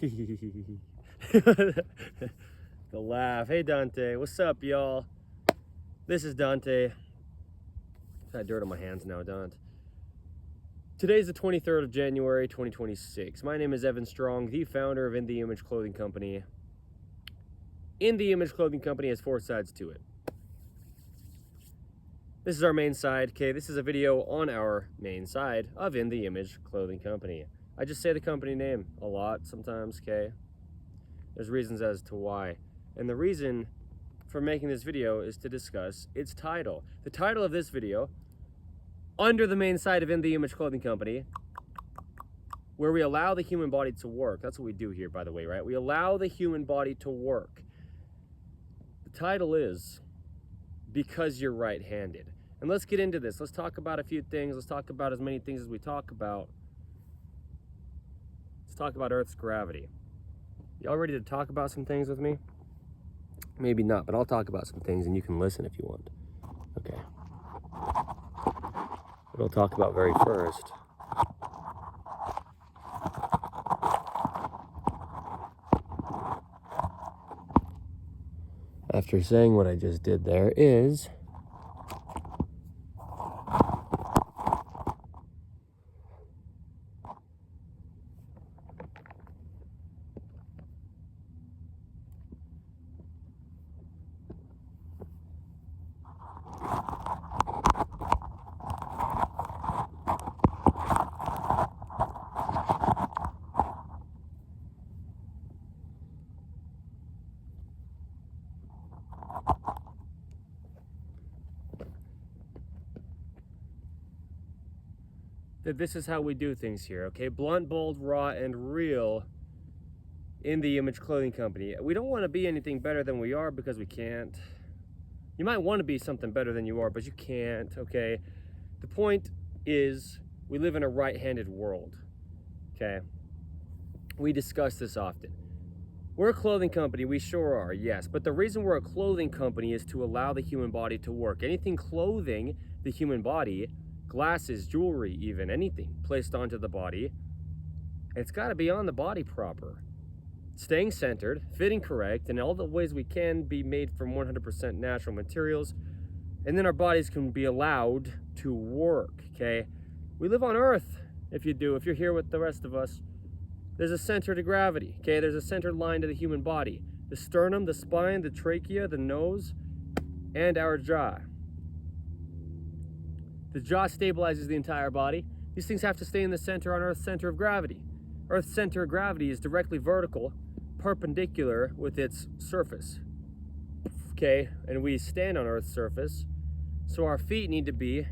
The laugh. Hey, Dante. What's up, y'all? This is Dante. I got dirt on my hands now, Dante. Today's the 23rd of January, 2026. My name is Evan Strong, the founder of In the Image Clothing Company. In the Image Clothing Company has 4 sides to it. This is our main side, okay? This is a video on our main side of In the Image Clothing Company. I just say the company name a lot sometimes, okay? There's reasons as to why. And the reason for making this video is to discuss its title. The title of this video, under the main side of In the Image Clothing Company, where we allow the human body to work. That's what we do here, by the way, right? We allow the human body to work. The title is Because You're Right-Handed. And let's get into this. Let's talk about a few things. Let's talk about as many things as we talk about. Let's talk about Earth's gravity. Y'all ready to talk about some things with me? Maybe not, but I'll talk about some things and you can listen if you want. Okay. What I'll talk about very first after saying what I just did there is that this is how we do things here, okay? Blunt, bold, raw, and real in the Image Clothing Company. We don't want to be anything better than we are because we can't. You might want to be something better than you are, but you can't, okay? The point is, we live in a right-handed world, okay? We discuss this often. We're a clothing company, we sure are, yes, but the reason we're a clothing company is to allow the human body to work. Anything clothing the human body, glasses, jewelry, even anything placed onto the body, it's got to be on the body proper, staying centered, fitting correct, and all the ways we can be made from 100% natural materials, and then our bodies can be allowed to work, okay? We live on Earth, if you're here with the rest of us. There's a center to gravity, okay? There's a centered line to the human body. The sternum, the spine, the trachea, the nose, and our jaw. The jaw stabilizes the entire body. These things have to stay in the center on Earth's center of gravity. Earth's center of gravity is directly vertical, perpendicular with its surface. Okay, and we stand on Earth's surface, so our feet need to be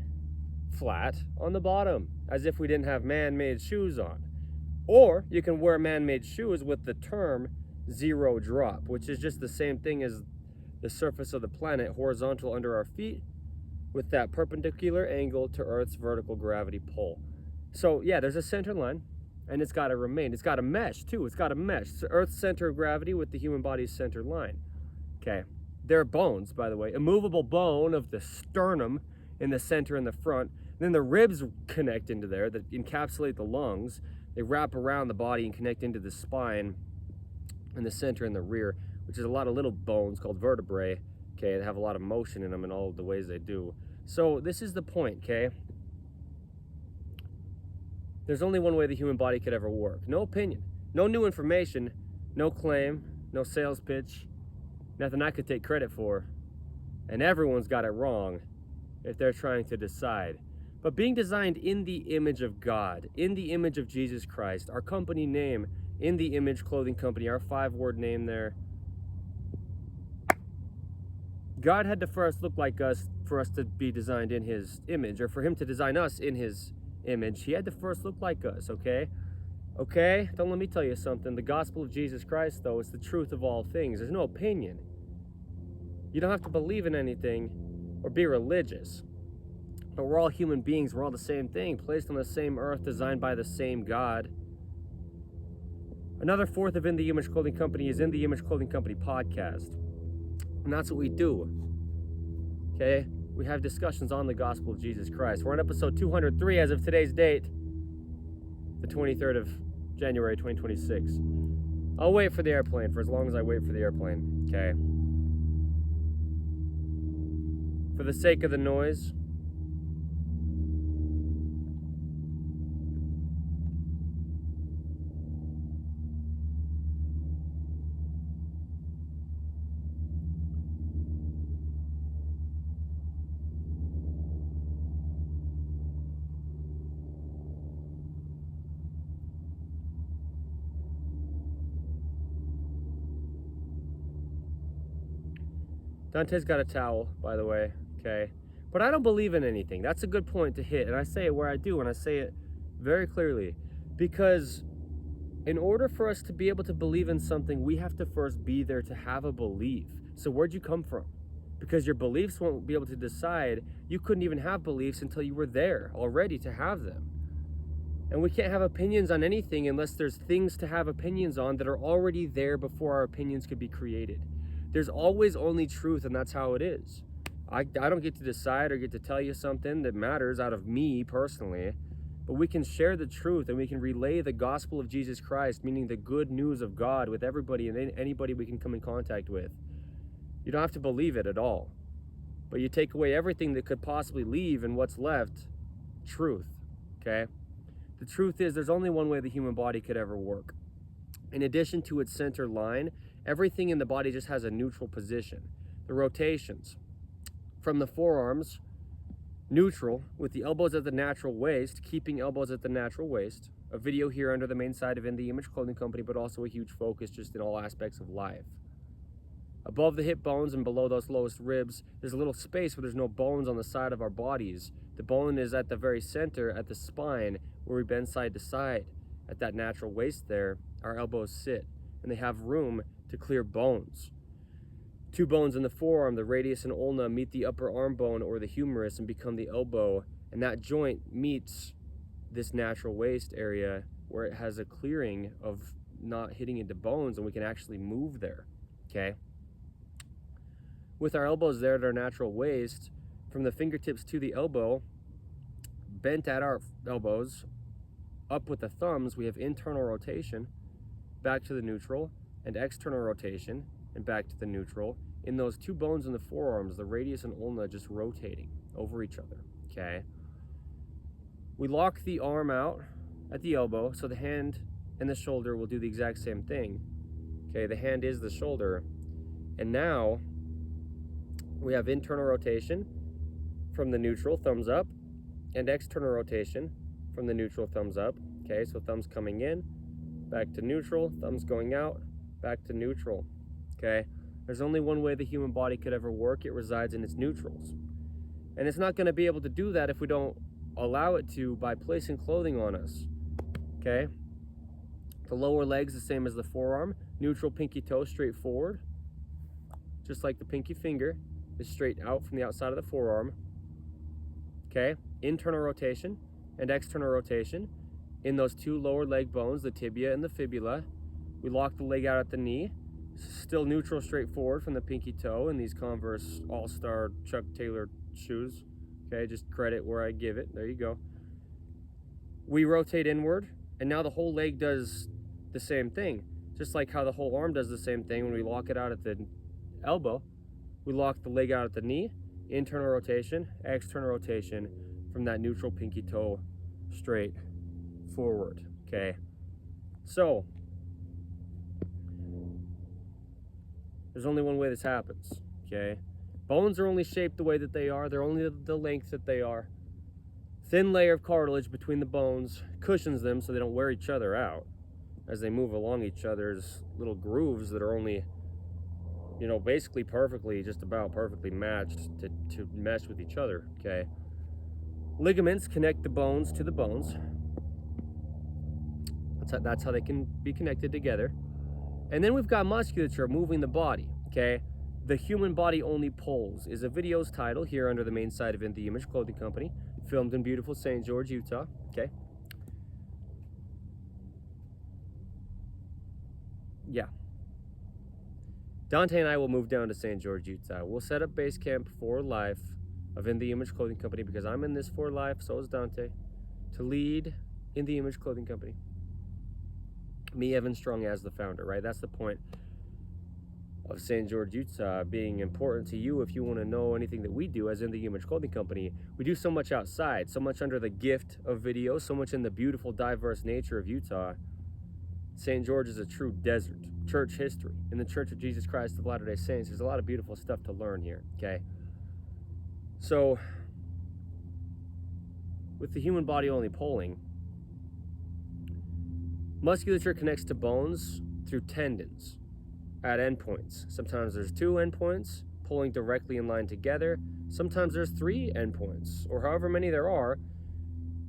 flat on the bottom, as if we didn't have man-made shoes on. Or you can wear man-made shoes with the term zero drop, which is just the same thing as the surface of the planet horizontal under our feet, with that perpendicular angle to Earth's vertical gravity pull. So yeah, there's a center line, and it's got to remain. It's got to mesh too. It's got to mesh. So Earth's center of gravity with the human body's center line. Okay, they're bones, by the way. A movable bone of the sternum in the center and the front. Then the ribs connect into there that encapsulate the lungs. They wrap around the body and connect into the spine in the center and the rear, which is a lot of little bones called vertebrae. Okay, they have a lot of motion in them in all of the ways they do. So this is the point, okay? There's only one way the human body could ever work. No opinion, no new information, no claim, no sales pitch, nothing I could take credit for. And everyone's got it wrong if they're trying to decide. But being designed in the image of God, in the image of Jesus Christ, our company name, In the Image Clothing Company, our 5-word name there, God had to first look like us for us to be designed in his image, or for him to design us in his image. He had to first look like us, okay? Okay? Don't let me tell you something. The gospel of Jesus Christ, though, is the truth of all things. There's no opinion. You don't have to believe in anything or be religious. But we're all human beings. We're all the same thing, placed on the same earth, designed by the same God. Another fourth of In the Image Clothing Company is In the Image Clothing Company podcast. And that's what we do, okay? We have discussions on the gospel of Jesus Christ. We're on episode 203 as of today's date, the 23rd of January, 2026. I'll wait for the airplane for as long as I wait for the airplane, okay? For the sake of the noise, Dante's got a towel, by the way, okay? But I don't believe in anything. That's a good point to hit, and I say it where I do, and I say it very clearly. Because in order for us to be able to believe in something, we have to first be there to have a belief. So where'd you come from? Because your beliefs won't be able to decide. You couldn't even have beliefs until you were there already to have them. And we can't have opinions on anything unless there's things to have opinions on that are already there before our opinions could be created. There's always only truth, and that's how it is. I don't get to decide or get to tell you something that matters out of me personally, but we can share the truth and we can relay the gospel of Jesus Christ, meaning the good news of God, with everybody and anybody we can come in contact with. You don't have to believe it at all, but you take away everything that could possibly leave, and what's left? Truth, okay? The truth is there's only one way the human body could ever work. In addition to its center line, everything in the body just has a neutral position. The rotations from the forearms, neutral, with the elbows at the natural waist, keeping elbows at the natural waist. A video here under the main side of In The Image Clothing Company, but also a huge focus just in all aspects of life. Above the hip bones and below those lowest ribs, there's a little space where there's no bones on the side of our bodies. The bone is at the very center, at the spine, where we bend side to side. At that natural waist there, our elbows sit, and they have room to clear bones. Two bones in the forearm, the radius and ulna, meet the upper arm bone or the humerus and become the elbow, and that joint meets this natural waist area where it has a clearing of not hitting into bones, and we can actually move there, okay? With our elbows there at our natural waist, from the fingertips to the elbow, bent at our elbows, up with the thumbs, we have internal rotation, back to the neutral, and external rotation, and back to the neutral. In those two bones in the forearms, the radius and ulna just rotating over each other, okay? We lock the arm out at the elbow, so the hand and the shoulder will do the exact same thing, okay? The hand is the shoulder, and now we have internal rotation from the neutral, thumbs up, and external rotation from the neutral, thumbs up, okay? So thumbs coming in, back to neutral, thumbs going out, back to neutral, okay? There's only one way the human body could ever work. It resides in its neutrals. And it's not going to be able to do that if we don't allow it to by placing clothing on us, okay? The lower leg's the same as the forearm. Neutral pinky toe straight forward, just like the pinky finger is straight out from the outside of the forearm, okay? Internal rotation and external rotation in those two lower leg bones, the tibia and the fibula. We lock the leg out at the knee, still neutral straight forward from the pinky toe in these Converse All-Star Chuck Taylor shoes, okay? Just credit where I give it. There you go. We rotate inward, and now the whole leg does the same thing, just like how the whole arm does the same thing when we lock it out at the elbow. We lock the leg out at the knee, internal rotation, external rotation from that neutral pinky toe straight forward, okay? So, there's only one way this happens, okay? Bones are only shaped the way that they are. They're only the length that they are. Thin layer of cartilage between the bones cushions them so they don't wear each other out as they move along each other's little grooves that are only, you know, basically perfectly, just about perfectly matched to mesh with each other, okay? Ligaments connect the bones to the bones. That's how they can be connected together. And then we've got musculature moving the body, okay? The Human Body Only Pulls is a video's title here under the main side of In The Image Clothing Company, filmed in beautiful St. George, Utah, okay? Yeah. Dante and I will move down to St. George, Utah. We'll set up base camp for life of In The Image Clothing Company, because I'm in this for life, so is Dante, to lead In The Image Clothing Company. Me, Evan Strong, as the founder, right? That's the point of St. George, Utah being important to you if you want to know anything that we do as In The Image Clothing Company. We do so much outside, so much under the gift of video, so much in the beautiful, diverse nature of Utah. St. George is a true desert. Church history. In the Church of Jesus Christ of Latter-day Saints, there's a lot of beautiful stuff to learn here, okay? So, with the human body only pulling, musculature connects to bones through tendons at endpoints. Sometimes there's 2 endpoints pulling directly in line together. Sometimes there's 3 endpoints, or however many there are.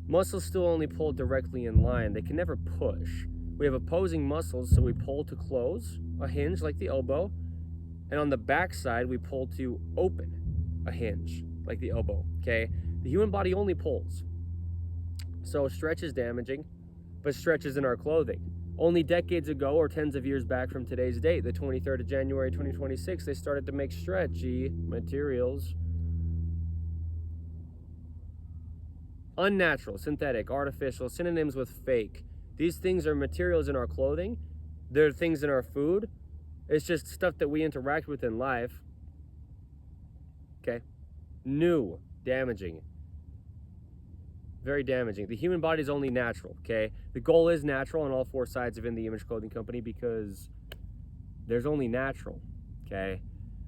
Muscles still only pull directly in line. They can never push. We have opposing muscles, so we pull to close a hinge like the elbow, and on the back side we pull to open a hinge like the elbow, okay? The human body only pulls. So stretch is damaging, but stretch is in our clothing. Only decades ago, or tens of years back from today's date, the 23rd of January 2026, they started to make stretchy materials. Unnatural, synthetic, artificial, synonyms with fake. These things are materials in our clothing. They're things in our food. It's just stuff that we interact with in life. Okay? New, damaging. Very damaging. The human body is only natural, okay? The goal is natural on all 4 sides of In The Image Clothing Company because there's only natural, okay?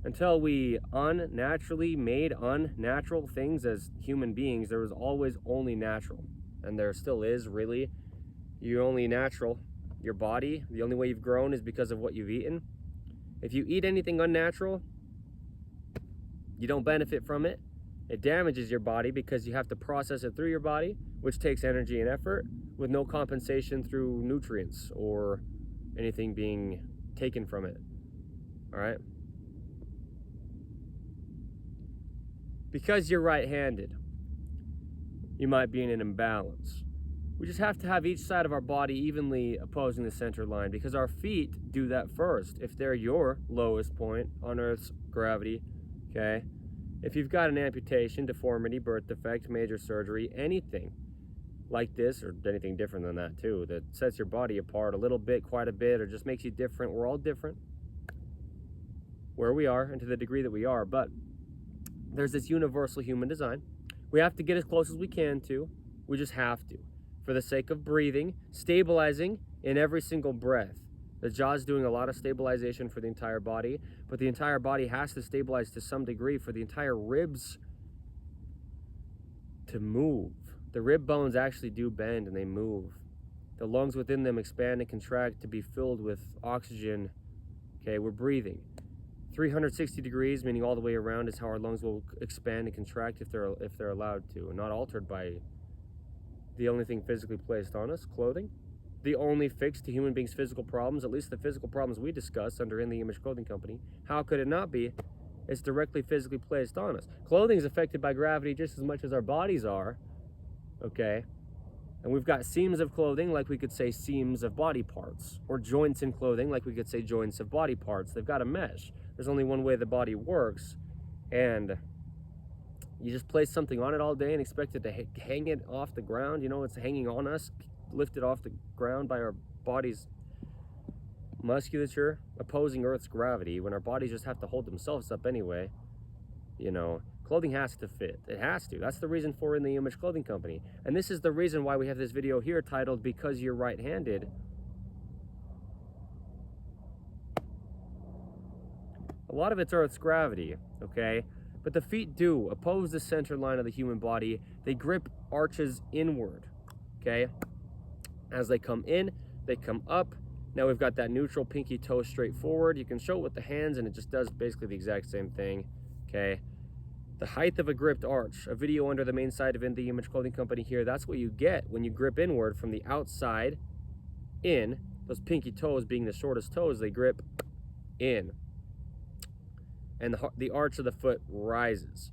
Until we unnaturally made unnatural things as human beings, there was always only natural. And there still is, really. You're only natural. Your body, the only way you've grown is because of what you've eaten. If you eat anything unnatural, you don't benefit from it. It damages your body because you have to process it through your body, which takes energy and effort, with no compensation through nutrients or anything being taken from it. All right? Because you're right-handed, you might be in an imbalance. We just have to have each side of our body evenly opposing the center line because our feet do that first. If they're your lowest point on Earth's gravity, okay? If you've got an amputation, deformity, birth defect, major surgery, anything like this, or anything different than that too, that sets your body apart a little bit, quite a bit, or just makes you different. We're all different where we are and to the degree that we are, but there's this universal human design. We have to get as close as we can to. We just have to. For the sake of breathing, stabilizing in every single breath. The jaw's doing a lot of stabilization for the entire body, but the entire body has to stabilize to some degree for the entire ribs to move. The rib bones actually do bend and they move. The lungs within them expand and contract to be filled with oxygen. Okay, we're breathing. 360 degrees, meaning all the way around, is how our lungs will expand and contract if they're allowed to, and not altered by the only thing physically placed on us, clothing. The only fix to human beings' physical problems, at least the physical problems we discuss under In The Image Clothing Company, how could it not be? It's directly physically placed on us. Clothing is affected by gravity just as much as our bodies are, okay? And we've got seams of clothing, like we could say seams of body parts, or joints in clothing, like we could say joints of body parts. They've got a mesh. There's only one way the body works, and you just place something on it all day and expect it to hang it off the ground. You know, it's hanging on us, lifted off the ground by our body's musculature, opposing Earth's gravity, when our bodies just have to hold themselves up anyway. You know, clothing has to fit. It has to. That's the reason for In The Image Clothing Company. And this is the reason why we have this video here titled, Because You're Right-Handed. A lot of it's Earth's gravity, okay? But the feet do oppose the center line of the human body. They grip arches inward, okay? As they come in, they come up. Now we've got that neutral pinky toe straight forward. You can show it with the hands and it just does basically the exact same thing, okay? The height of a gripped arch, a video under the main side of In The Image Clothing Company here, that's what you get when you grip inward from the outside in. Those pinky toes being the shortest toes, they grip in. And the arch of the foot rises.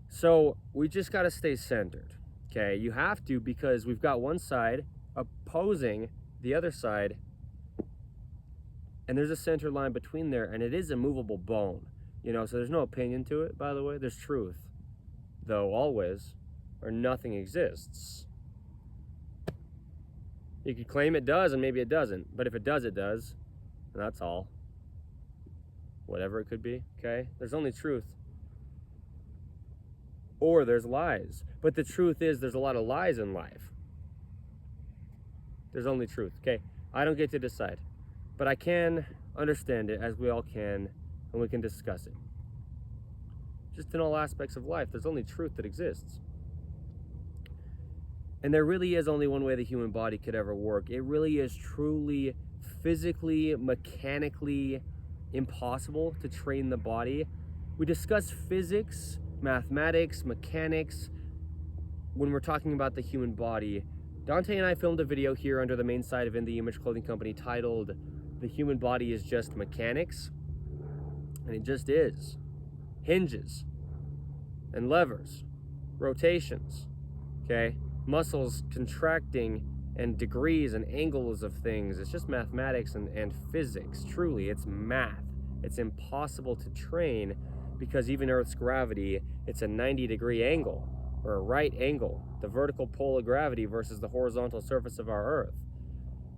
So we just got to stay centered, okay? You have to, because we've got one side opposing the other side, and there's a center line between there, and it is a movable bone, you know, so there's no opinion to it, by the way. There's truth, though, always, or nothing exists. You could claim it does, and maybe it doesn't. But if it does, it does. And that's all. Whatever it could be, okay? There's only truth. Or there's lies. But the truth is there's a lot of lies in life. There's only truth, okay? I don't get to decide. But I can understand it, as we all can, and we can discuss it. Just in all aspects of life, there's only truth that exists. And there really is only one way the human body could ever work. It really is truly, physically, mechanically impossible to train the body. We discuss physics, mathematics, mechanics when we're talking about the human body. Dante and I filmed a video here under the main site of In the Image Clothing Company titled "The Human Body is Just Mechanics." And it just is. Hinges and levers, rotations, okay? Muscles contracting and degrees and angles of things. It's just mathematics and physics. Truly, it's math. It's impossible to train because even Earth's gravity, it's a 90-degree angle or a right angle, the vertical pole of gravity versus the horizontal surface of our Earth.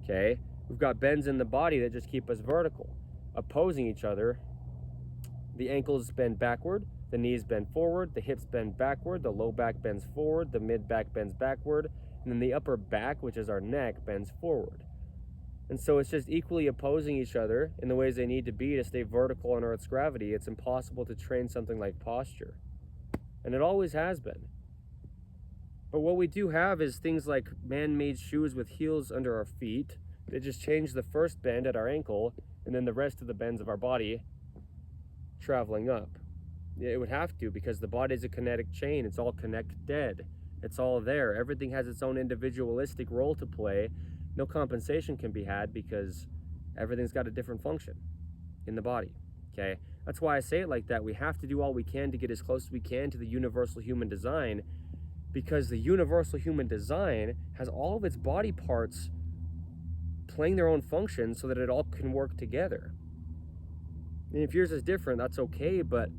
Okay? We've got bends in the body that just keep us vertical, opposing each other. The ankles bend backward, the knees bend forward, the hips bend backward, the low back bends forward, the mid back bends backward, and then the upper back, which is our neck, bends forward. And so it's just equally opposing each other in the ways they need to be to stay vertical on Earth's gravity. It's impossible to train something like posture. And it always has been. But what we do have is things like man-made shoes with heels under our feet. They just change the first bend at our ankle, and then the rest of the bends of our body traveling up. It would have to, because the body is a kinetic chain. It's all connected. It's all there. Everything has its own individualistic role to play. No compensation can be had because everything's got a different function in the body, okay? That's why I say it like that. We have to do all we can to get as close as we can to the universal human design, because the universal human design has all of its body parts playing their own function so that it all can work together. And if yours is different, that's okay, but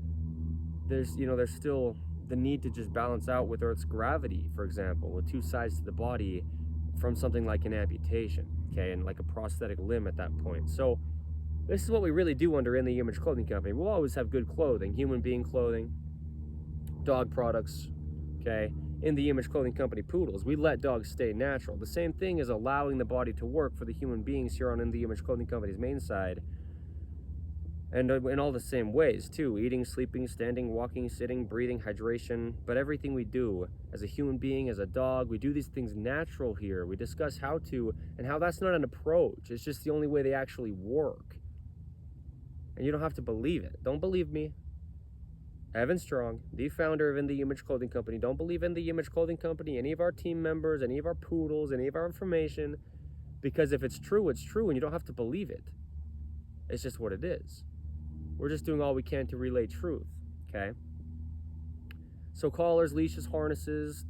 there's still the need to just balance out with Earth's gravity, for example, with two sides to the body from something like an amputation, okay, and like a prosthetic limb at that point. So this is what we really do under In the Image Clothing Company. We'll always have good clothing, human being clothing, dog products, okay, In the Image Clothing Company poodles. We let dogs stay natural. The same thing is allowing the body to work for the human beings here on In the Image Clothing Company's main side. And in all the same ways, too. Eating, sleeping, standing, walking, sitting, breathing, hydration. But everything we do, as a human being, as a dog, we do these things natural here. We discuss how to, and how that's not an approach. It's just the only way they actually work. And you don't have to believe it. Don't believe me. Evan Strong, the founder of In the Image Clothing Company. Don't believe In the Image Clothing Company, any of our team members, any of our poodles, any of our information. Because if it's true, it's true, and you don't have to believe it. It's just what it is. We're just doing all we can to relay truth, okay? So collars, leashes, harnesses,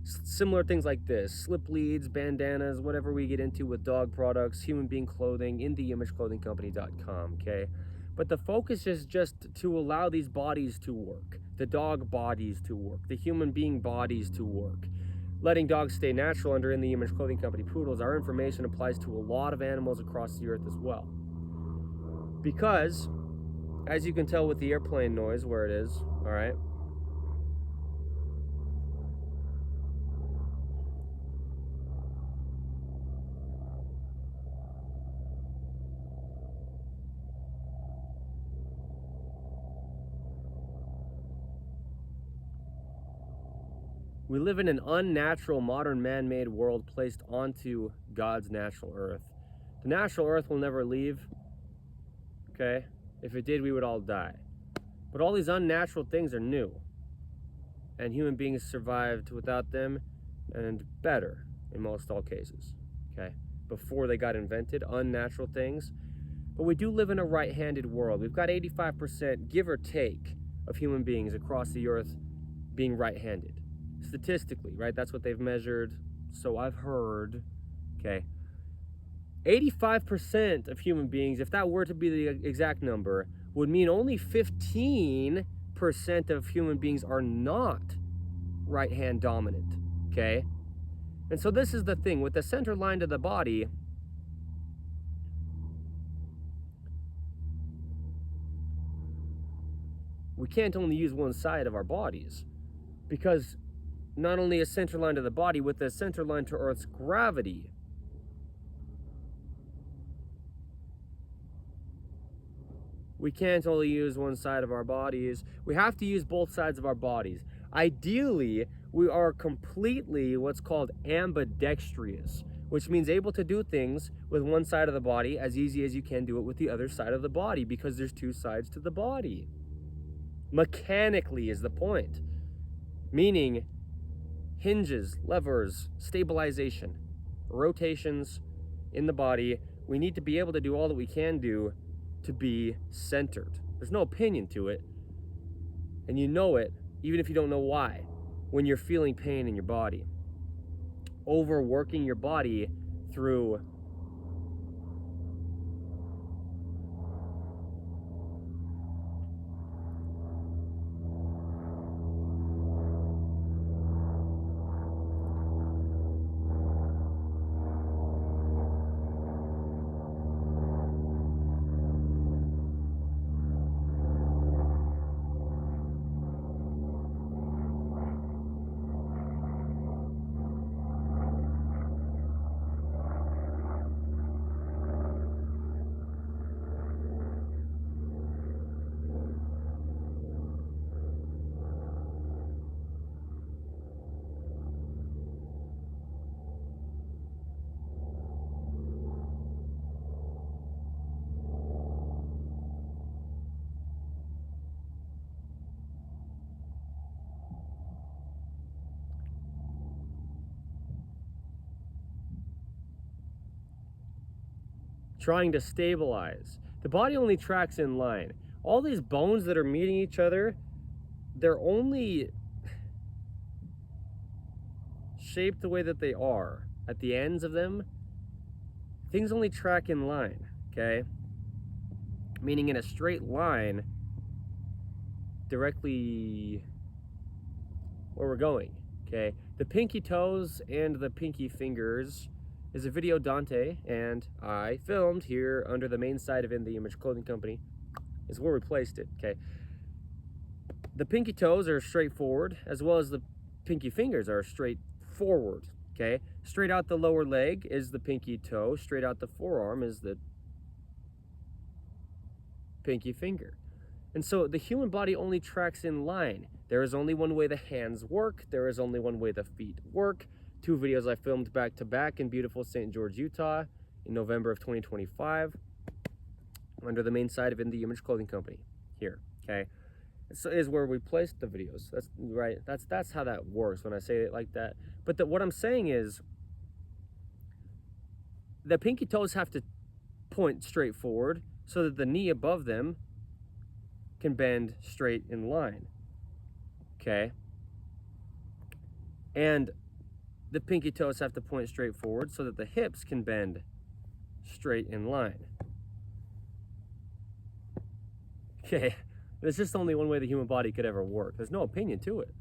similar things like this, slip leads, bandanas, whatever we get into with dog products, human being clothing, InTheImageClothingCompany.com, okay? But the focus is just to allow these bodies to work, the dog bodies to work, the human being bodies to work. Letting dogs stay natural under In the Image Clothing Company poodles, our information applies to a lot of animals across the earth as well. Because, as you can tell with the airplane noise where it is, all right? We live in an unnatural, modern, man-made world placed onto God's natural earth. The natural earth will never leave, okay? If it did, we would all die. But all these unnatural things are new. And human beings survived without them, and better in most all cases, okay? Before they got invented, unnatural things. But we do live in a right-handed world. We've got 85%, give or take, of human beings across the earth being right-handed. Statistically, right? That's what they've measured. So I've heard, okay? 85% of human beings, if that were to be the exact number, would mean only 15% of human beings are not right-hand dominant, okay? And so this is the thing, with the center line to the body, we can't only use one side of our bodies, because not only a center line to the body, with the center line to Earth's gravity, we can't only use one side of our bodies. We have to use both sides of our bodies. Ideally, we are completely what's called ambidextrous, which means able to do things with one side of the body as easy as you can do it with the other side of the body, because there's two sides to the body. Mechanically is the point. Meaning hinges, levers, stabilization, rotations in the body. We need to be able to do all that we can do to be centered. There's no opinion to it, and you know it even if you don't know why. When you're feeling pain in your body, overworking your body through trying to stabilize. The body only tracks in line. All these bones that are meeting each other, they're only shaped the way that they are. At the ends of them, things only track in line, okay? Meaning in a straight line, directly where we're going, okay? The pinky toes and the pinky fingers is a video Dante and I filmed here under the main site of In The Image Clothing Company. Is where we placed it, okay? The pinky toes are straight forward, as well as the pinky fingers are straight forward, okay? Straight out the lower leg is the pinky toe, straight out the forearm is the pinky finger. And so the human body only tracks in line. There is only one way the hands work, there is only one way the feet work. 2 videos I filmed back to back in beautiful St. George, Utah in November of 2025 under the main site of In The Image Clothing Company here, okay? This is where we placed the videos. That's right. That's how that works when I say it like that. But what I'm saying is the pinky toes have to point straight forward so that the knee above them can bend straight in line, okay? And the pinky toes have to point straight forward so that the hips can bend straight in line. Okay, there's just only one way the human body could ever work. There's no opinion to it.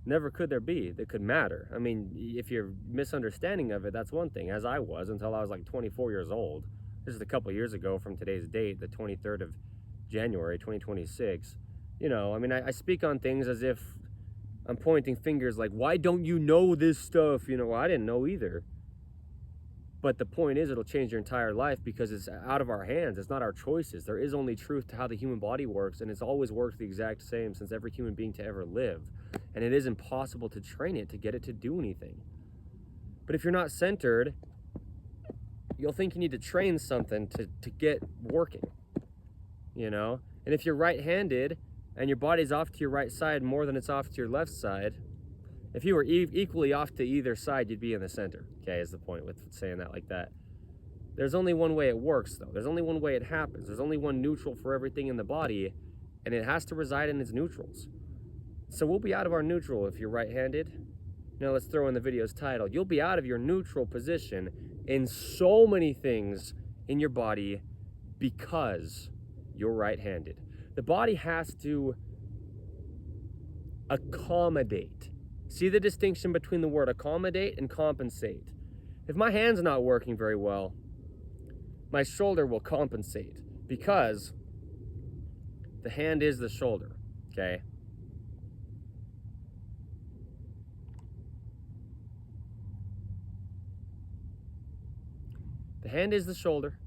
Never could there be that could matter. I mean, if you're misunderstanding of it, that's one thing, as I was until I was like 24 years old. This is a couple years ago from today's date, the 23rd of January, 2026. You know, I mean, I speak on things as if I'm pointing fingers like, why don't you know this stuff? You know, well, I didn't know either. But the point is, it'll change your entire life because it's out of our hands. It's not our choices. There is only truth to how the human body works, and it's always worked the exact same since every human being to ever live. And it is impossible to train it to get it to do anything. But if you're not centered, you'll think you need to train something to get working, you know? And if you're right-handed, and your body's off to your right side more than it's off to your left side, if you were equally off to either side, you'd be in the center, okay, is the point with saying that like that. There's only one way it works, though. There's only one way it happens. There's only one neutral for everything in the body, and it has to reside in its neutrals. So we'll be out of our neutral if you're right-handed. Now let's throw in the video's title. You'll be out of your neutral position in so many things in your body because you're right-handed. The body has to accommodate See the distinction between the word accommodate and compensate. If my hand's not working very well, my shoulder will compensate because the hand is the shoulder, okay? The hand is the shoulder.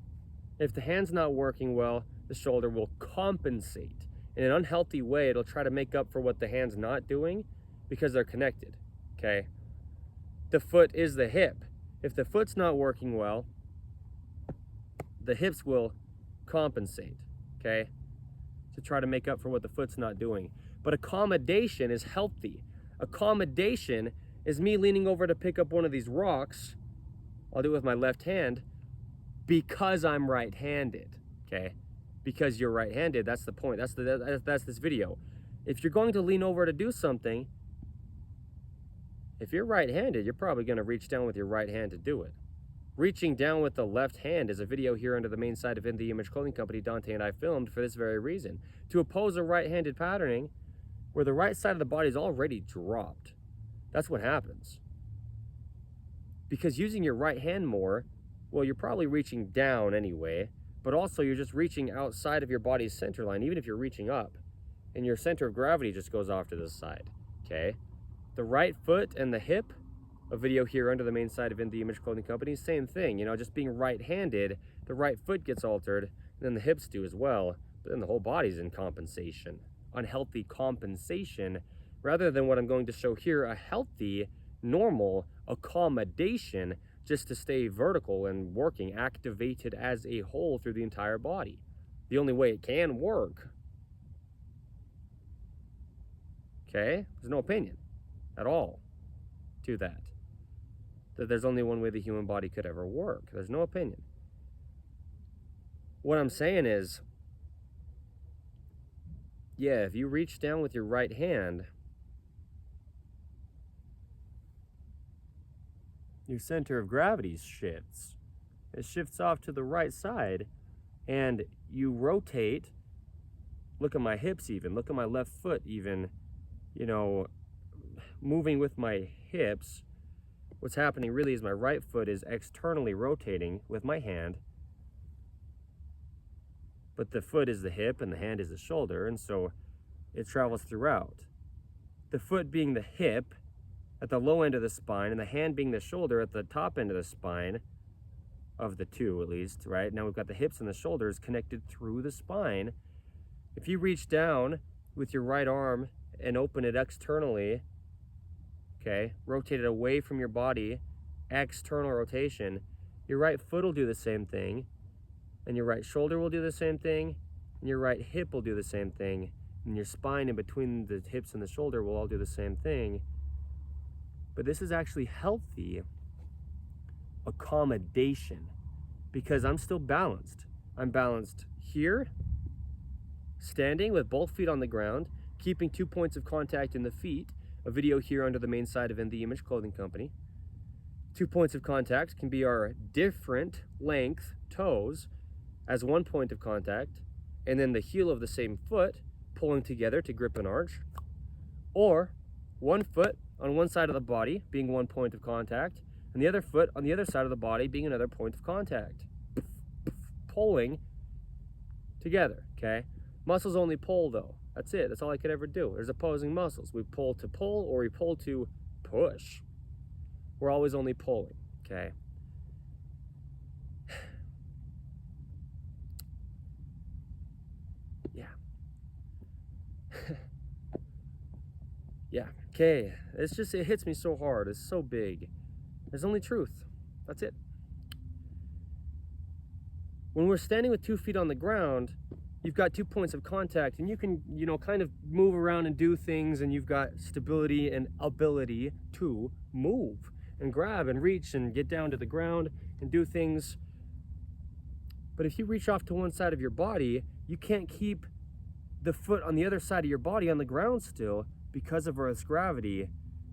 If the hand's not working well, the shoulder will compensate. In an unhealthy way, it'll try to make up for what the hand's not doing because they're connected, okay? The foot is the hip. If the foot's not working well, the hips will compensate, okay? To try to make up for what the foot's not doing. But accommodation is healthy. Accommodation is me leaning over to pick up one of these rocks. I'll do it with my left hand because I'm right-handed, okay? Because you're right-handed, that's the point. That's this video. If you're going to lean over to do something, if you're right-handed, you're probably going to reach down with your right hand to do it. Reaching down with the left hand is a video here under the main site of In The Image Clothing Company Dante and I filmed for this very reason. To oppose a right-handed patterning where the right side of the body is already dropped. That's what happens. Because using your right hand more, well, you're probably reaching down anyway, but also you're just reaching outside of your body's center line, even if you're reaching up, and your center of gravity just goes off to the side, okay? The right foot and the hip, a video here under the main site of In The Image Clothing Company, same thing, you know, just being right-handed, the right foot gets altered, and then the hips do as well, but then the whole body's in compensation. Unhealthy compensation, rather than what I'm going to show here, a healthy, normal accommodation just to stay vertical and working, activated as a whole through the entire body. The only way it can work, okay, there's no opinion at all to that. That there's only one way the human body could ever work. There's no opinion. What I'm saying is, yeah, if you reach down with your right hand, your center of gravity shifts. It shifts off to the right side, and you rotate. Look at my hips even, look at my left foot even, you know, moving with my hips. What's happening really is my right foot is externally rotating with my hand, but the foot is the hip and the hand is the shoulder, and so it travels throughout. The foot being the hip at the low end of the spine, and the hand being the shoulder at the top end of the spine, of the two at least, right? Now we've got the hips and the shoulders connected through the spine. If you reach down with your right arm and open it externally, okay, rotate it away from your body, external rotation, your right foot will do the same thing, and your right shoulder will do the same thing, and your right hip will do the same thing, and your spine in between the hips and the shoulder will all do the same thing. But this is actually healthy accommodation because I'm still balanced. I'm balanced here, standing with both feet on the ground, keeping 2 points of contact in the feet, a video here under the main site of In The Image Clothing Company. 2 points of contact can be our different length toes as 1 point of contact, and then the heel of the same foot pulling together to grip an arch, or one foot on one side of the body being 1 point of contact, and the other foot on the other side of the body being another point of contact. Pulling together, okay? Muscles only pull though. That's it. That's all I could ever do. There's opposing muscles. We pull to pull or we pull to push. We're always only pulling, okay? Yeah. Yeah, okay. It's just, it hits me so hard. It's so big. There's only truth. That's it. When we're standing with 2 feet on the ground, you've got 2 points of contact, and you can, you know, kind of move around and do things, and you've got stability and ability to move and grab and reach and get down to the ground and do things. But if you reach off to one side of your body, you can't keep the foot on the other side of your body on the ground still because of Earth's gravity.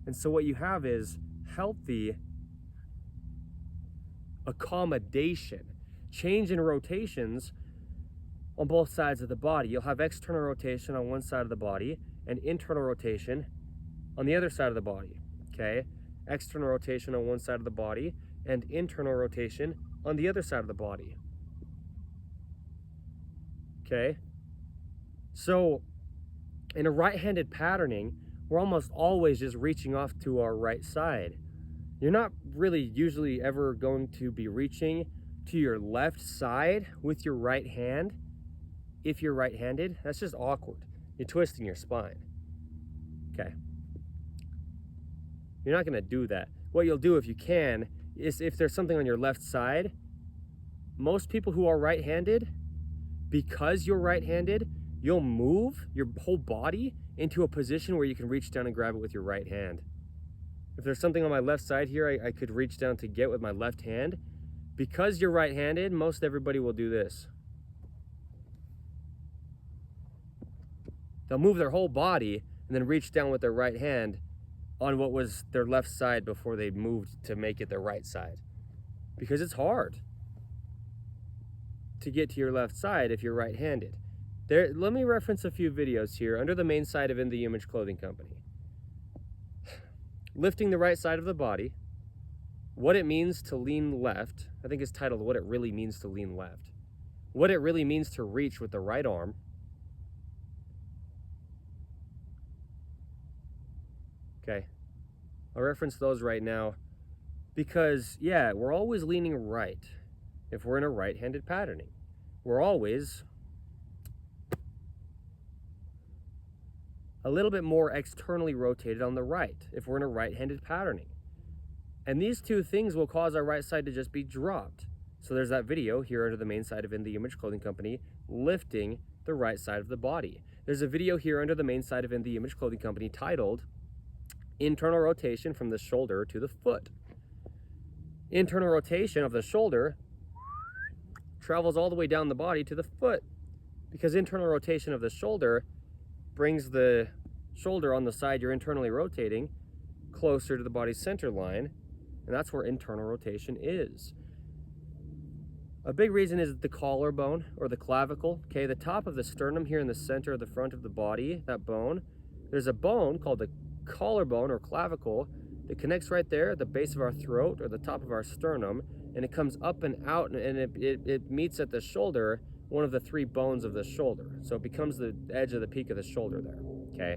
And so what you have is healthy accommodation, change in rotations on both sides of the body. You'll have external rotation on one side of the body and internal rotation on the other side of the body. okay? External rotation on one side of the body and internal rotation on the other side of the body, okay? So in a right-handed patterning, we're almost always just reaching off to our right side. You're not really usually ever going to be reaching to your left side with your right hand. If you're right-handed, that's just awkward. You're twisting your spine, okay? You're not gonna do that. What you'll do if you can is, if there's something on your left side, most people who are right-handed, because you're right-handed, you'll move your whole body into a position where you can reach down and grab it with your right hand. If there's something on my left side here I could reach down to get with my left hand, because you're right-handed, most everybody will do this. They'll move their whole body and then reach down with their right hand on what was their left side before they moved to make it their right side. Because it's hard to get to your left side if you're right-handed. Let me reference a few videos here under the main site of In The Image Clothing Company. Lifting the right side of the body, what it means to lean left. I think it's titled What It Really Means to Lean Left. What it really means to reach with the right arm. Okay, I'll reference those right now because, yeah, we're always leaning right if we're in a right-handed patterning. We're always a little bit more externally rotated on the right if we're in a right-handed patterning. And these two things will cause our right side to just be dropped. So there's that video here under the main site of In The Image Clothing Company, lifting the right side of the body. There's a video here under the main site of In The Image Clothing Company titled Internal Rotation from the Shoulder to the Foot. Internal rotation of the shoulder travels all the way down the body to the foot, because internal rotation of the shoulder brings the shoulder on the side you're internally rotating closer to the body's center line, and that's where internal rotation is. A big reason is the collarbone or the clavicle, okay? The top of the sternum here in the center of the front of the body, that bone, there's a bone called the collarbone or clavicle that connects right there at the base of our throat or the top of our sternum, and it comes up and out, and it meets at the shoulder, one of the three bones of the shoulder. So it becomes the edge of the peak of the shoulder there, okay?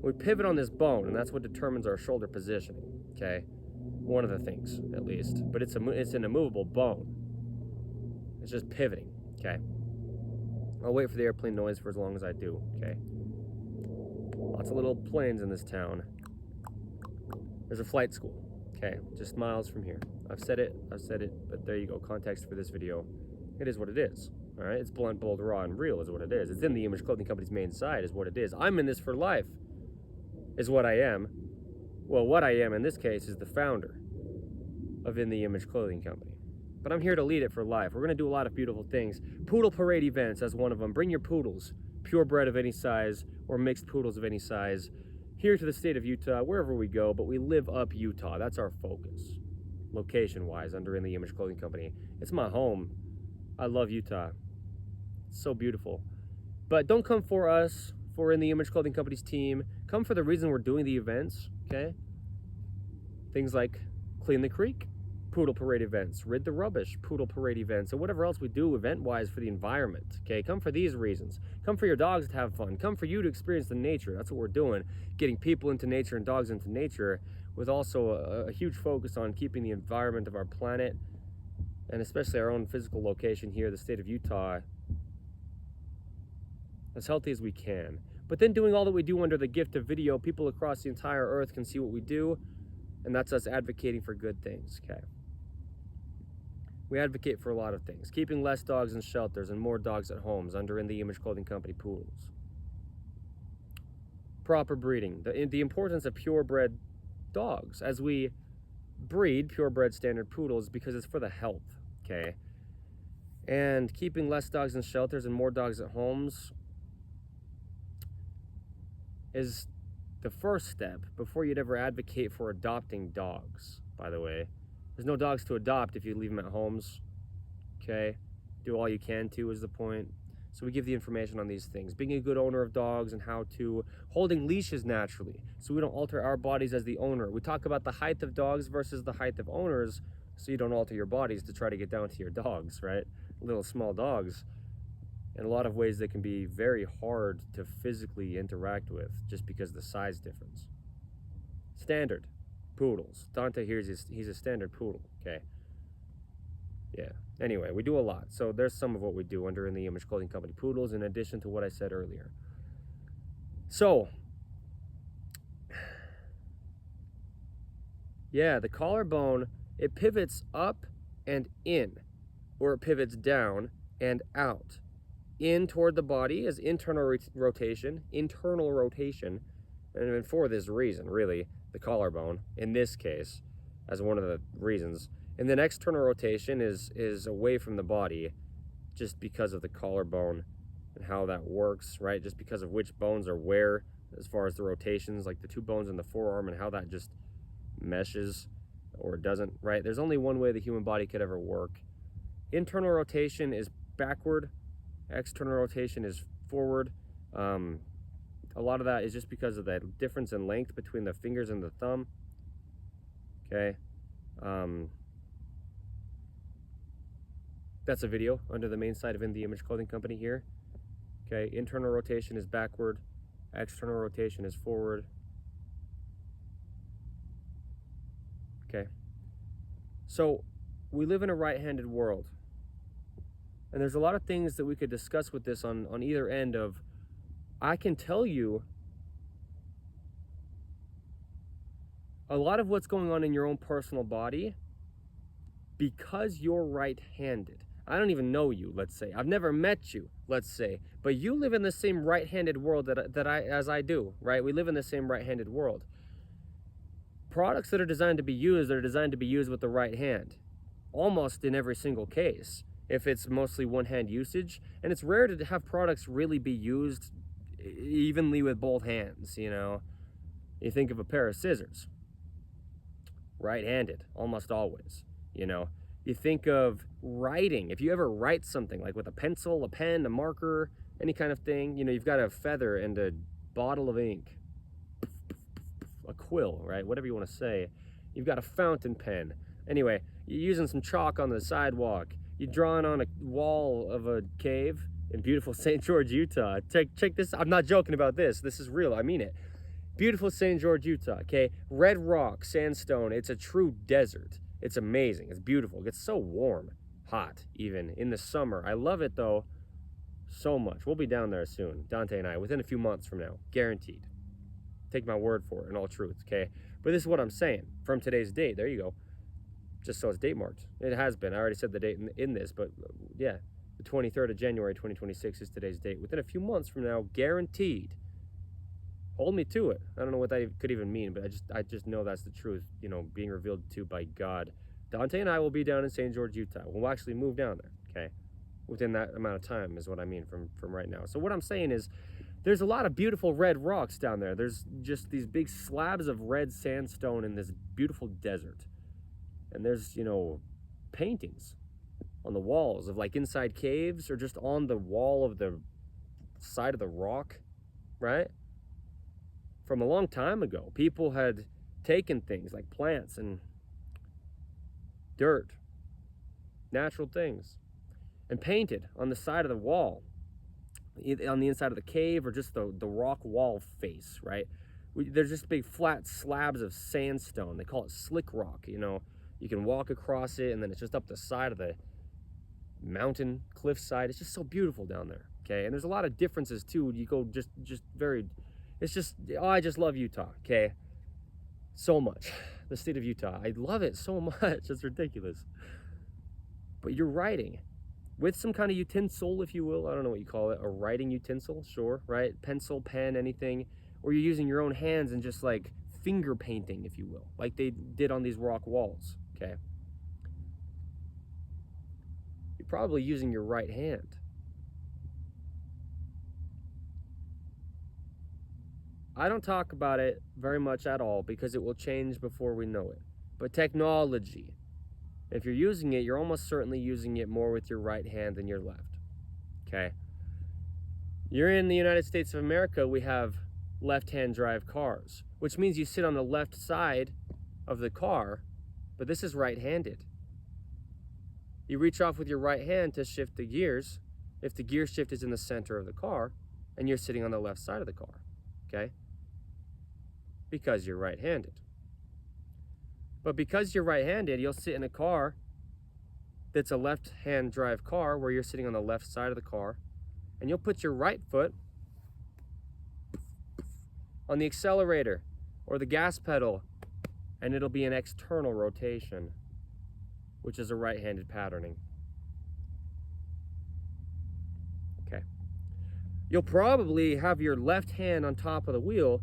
We pivot on this bone, and that's what determines our shoulder positioning, okay? One of the things, at least. But it's an immovable bone. It's just pivoting, okay? I'll wait for the airplane noise for as long as I do, okay? Lots of little planes in this town. There's a flight school, okay? Just miles from here. I've said it, but there you go. Context for this video. It is what it is, all right? It's blunt, bold, raw, and real is what it is. It's In The Image Clothing Company's main site is what it is. I'm in this for life is what I am. Well, what I am in this case is the founder of In The Image Clothing Company. But I'm here to lead it for life. We're going to do a lot of beautiful things. Poodle parade events as one of them. Bring your poodles, purebred of any size or mixed poodles of any size, here to the state of Utah, wherever we go, but we live up Utah. That's our focus, location-wise, under In The Image Clothing Company. It's my home. I love Utah. It's so beautiful. But don't come for us, for In The Image Clothing Company's team. Come for the reason we're doing the events, okay? Things like Clean the Creek, poodle parade events, Rid the Rubbish, poodle parade events, and whatever else we do event-wise for the environment, okay? Come for these reasons. Come for your dogs to have fun. Come for you to experience the nature. That's what we're doing, getting people into nature and dogs into nature, with also a huge focus on keeping the environment of our planet, and especially our own physical location here, the state of Utah, as healthy as we can. But then doing all that we do under the gift of video, people across the entire earth can see what we do, and that's us advocating for good things, okay? We advocate for a lot of things. Keeping less dogs in shelters and more dogs at homes under In The Image Clothing Company poodles. Proper breeding. The importance of purebred dogs as we breed purebred standard poodles, because it's for the health, okay? And keeping less dogs in shelters and more dogs at homes is the first step before you'd ever advocate for adopting dogs, by the way. There's no dogs to adopt if you leave them at homes, okay? Do all you can to is the point. So we give the information on these things. Being a good owner of dogs and how to, holding leashes naturally, so we don't alter our bodies as the owner. We talk about the height of dogs versus the height of owners, so you don't alter your bodies to try to get down to your dogs, right? Little small dogs. In a lot of ways, they can be very hard to physically interact with just because of the size difference. Standard poodles. Dante here, he's a standard poodle, okay? Yeah. Anyway, we do a lot. So there's some of what we do under In the Image Clothing Company poodles, in addition to what I said earlier. So, yeah, the collarbone, it pivots up and in, or it pivots down and out. In toward the body is internal rotation, and for this reason, really, the collarbone, in this case, as one of the reasons. And then external rotation is away from the body, just because of the collarbone and how that works, right? Just because of which bones are where, as far as the rotations, like the two bones in the forearm and how that just meshes or doesn't, right? There's only one way the human body could ever work. Internal rotation is backward, external rotation is forward. A lot of that is just because of the difference in length between the fingers and the thumb. Okay. That's a video under the main site of In the Image Clothing Company here. Okay, internal rotation is backward, external rotation is forward. Okay. So we live in a right-handed world. And there's a lot of things that we could discuss with this on either end of, I can tell you a lot of what's going on in your own personal body because you're right-handed. I don't even know you, let's say. I've never met you, let's say. But you live in the same right-handed world as I do, right? We live in the same right-handed world. Products that are designed to be used are designed to be used with the right hand, almost in every single case, if it's mostly one-hand usage. And it's rare to have products really be used evenly with both hands, you know. You think of a pair of scissors, right-handed, almost always, you know. You think of writing. If you ever write something, like with a pencil, a pen, a marker, any kind of thing, you know, you've got a feather and a bottle of ink, a quill, right? Whatever you want to say. You've got a fountain pen. Anyway, you're using some chalk on the sidewalk. You're drawing on a wall of a cave in beautiful St. George, Utah. Check this. I'm not joking about this. This is real. I mean it. Beautiful St. George, Utah, okay? Red rock, sandstone. It's a true desert. It's amazing. It's beautiful. It gets so warm, hot, even in the summer. I love it, though, so much. We'll be down there soon, Dante and I, within a few months from now, guaranteed. Take my word for it in all truth, okay? But this is what I'm saying from today's date. There you go. Just so it's date marked. It has been. I already said the date in this, but yeah, the 23rd of January, 2026 is today's date. Within a few months from now, guaranteed. Hold me to it. I don't know what that could even mean, but I just know that's the truth, you know, being revealed to by God. Dante and I will be down in St. George, Utah. We'll actually move down there, okay? Within that amount of time is what I mean from right now. So what I'm saying is there's a lot of beautiful red rocks down there. There's just these big slabs of red sandstone in this beautiful desert. And there's, you know, paintings on the walls of like inside caves or just on the wall of the side of the rock, right? From a long time ago, people had taken things like plants and dirt, natural things, and painted on the side of the wall, on the inside of the cave or just the rock wall face, right? There's just big flat slabs of sandstone. They call it slick rock, you know. You can walk across it, and then it's just up the side of the mountain cliff side. It's just so beautiful down there, okay? And there's a lot of differences, too. You go just very... It's just, oh, I just love Utah, okay? So much. The state of Utah. I love it so much. It's ridiculous. But you're writing with some kind of utensil, if you will. I don't know what you call it. A writing utensil, sure, right? Pencil, pen, anything. Or you're using your own hands and just like finger painting, if you will. Like they did on these rock walls, okay? You're probably using your right hand. I don't talk about it very much at all because it will change before we know it. But technology, if you're using it, you're almost certainly using it more with your right hand than your left, okay? You're in the United States of America, we have left-hand drive cars, which means you sit on the left side of the car, but this is right-handed. You reach off with your right hand to shift the gears if the gear shift is in the center of the car and you're sitting on the left side of the car, okay? Because you're right-handed. But because you're right-handed, you'll sit in a car that's a left-hand drive car where you're sitting on the left side of the car, and you'll put your right foot on the accelerator or the gas pedal, and it'll be an external rotation, which is a right-handed patterning. Okay. You'll probably have your left hand on top of the wheel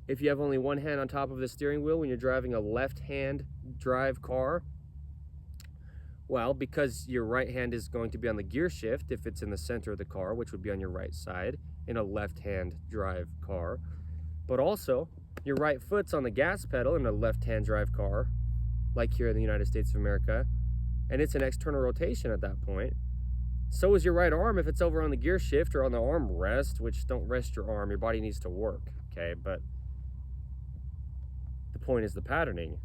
if you have only one hand on top of the steering wheel when you're driving a left-hand drive car. Well, because your right hand is going to be on the gear shift if it's in the center of the car, which would be on your right side in a left-hand drive car. But also, your right foot's on the gas pedal in a left-hand drive car, like here in the United States of America, and it's an external rotation at that point. So is your right arm if it's over on the gear shift or on the arm rest, which don't rest your arm, your body needs to work, okay? But the point is the patterning.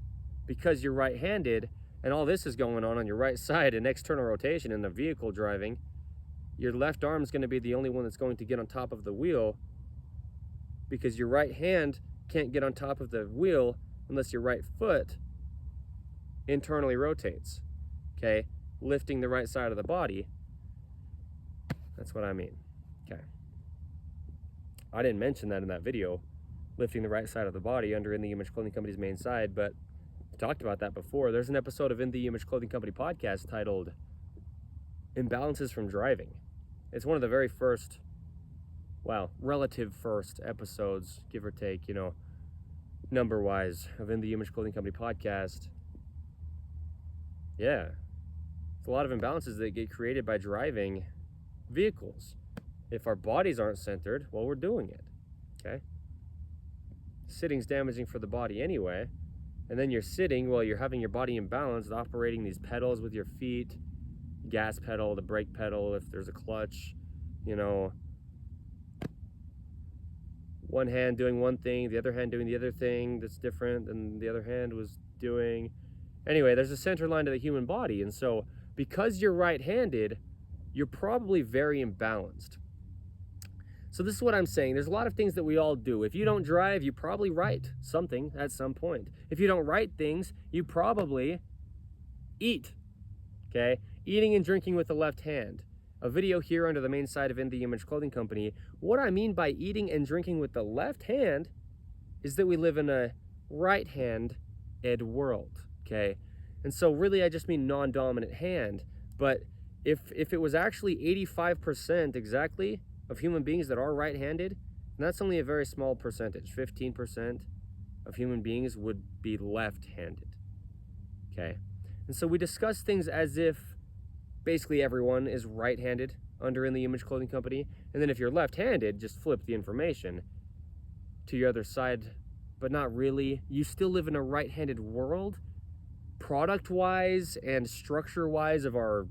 Because you're right-handed, and all this is going on your right side in external rotation in the vehicle driving, your left arm is going to be the only one that's going to get on top of the wheel, because your right hand can't get on top of the wheel unless your right foot internally rotates, okay? Lifting the right side of the body. That's what I mean, okay? I didn't mention that in that video, lifting the right side of the body under In The Image Clothing Company's main side, but I talked about that before. There's an episode of In The Image Clothing Company podcast titled Imbalances from Driving. It's one of the very first, well, relative first episodes, give or take, number-wise, of In The Image Clothing Company podcast. Yeah, it's a lot of imbalances that get created by driving vehicles. If our bodies aren't centered, well, we're doing it, okay? Sitting's damaging for the body anyway, and then you're sitting while you're having your body imbalanced, operating these pedals with your feet, gas pedal, the brake pedal, if there's a clutch, one hand doing one thing, the other hand doing the other thing that's different than the other hand was doing. Anyway, there's a center line to the human body, and so because you're right-handed, you're probably very imbalanced. So this is what I'm saying. There's a lot of things that we all do. If you don't drive, you probably write something at some point. If you don't write things, you probably eat, okay? Eating and drinking with the left hand. A video here under the main side of In The Image Clothing Company. What I mean by eating and drinking with the left hand is that we live in a right-handed world, okay? And so really I just mean non-dominant hand. But if it was actually 85% exactly of human beings that are right-handed, and that's only a very small percentage. 15% of human beings would be left-handed, okay? And so we discuss things as if basically everyone is right-handed under In The Image Clothing Company, and then if you're left-handed, just flip the information to your other side, but not really. You still live in a right-handed world, product-wise and structure-wise of our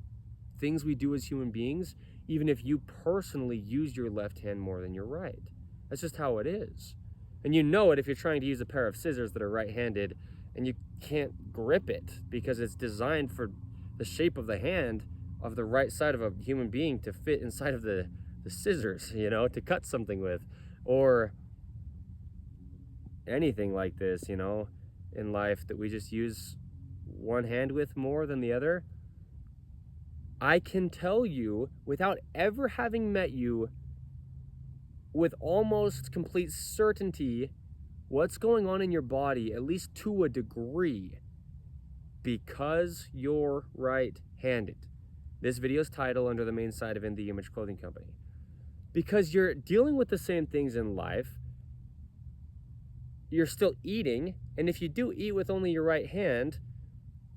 things we do as human beings, even if you personally use your left hand more than your right. That's just how it is. And you know it if you're trying to use a pair of scissors that are right-handed and you can't grip it because it's designed for the shape of the hand of the right side of a human being to fit inside of the scissors, to cut something with. Or anything like this, in life that we just use one hand with more than the other. I can tell you, without ever having met you, with almost complete certainty, what's going on in your body, at least to a degree, because you're right-handed. This video's title under the main side of In The Image Clothing Company. Because you're dealing with the same things in life, you're still eating, and if you do eat with only your right hand,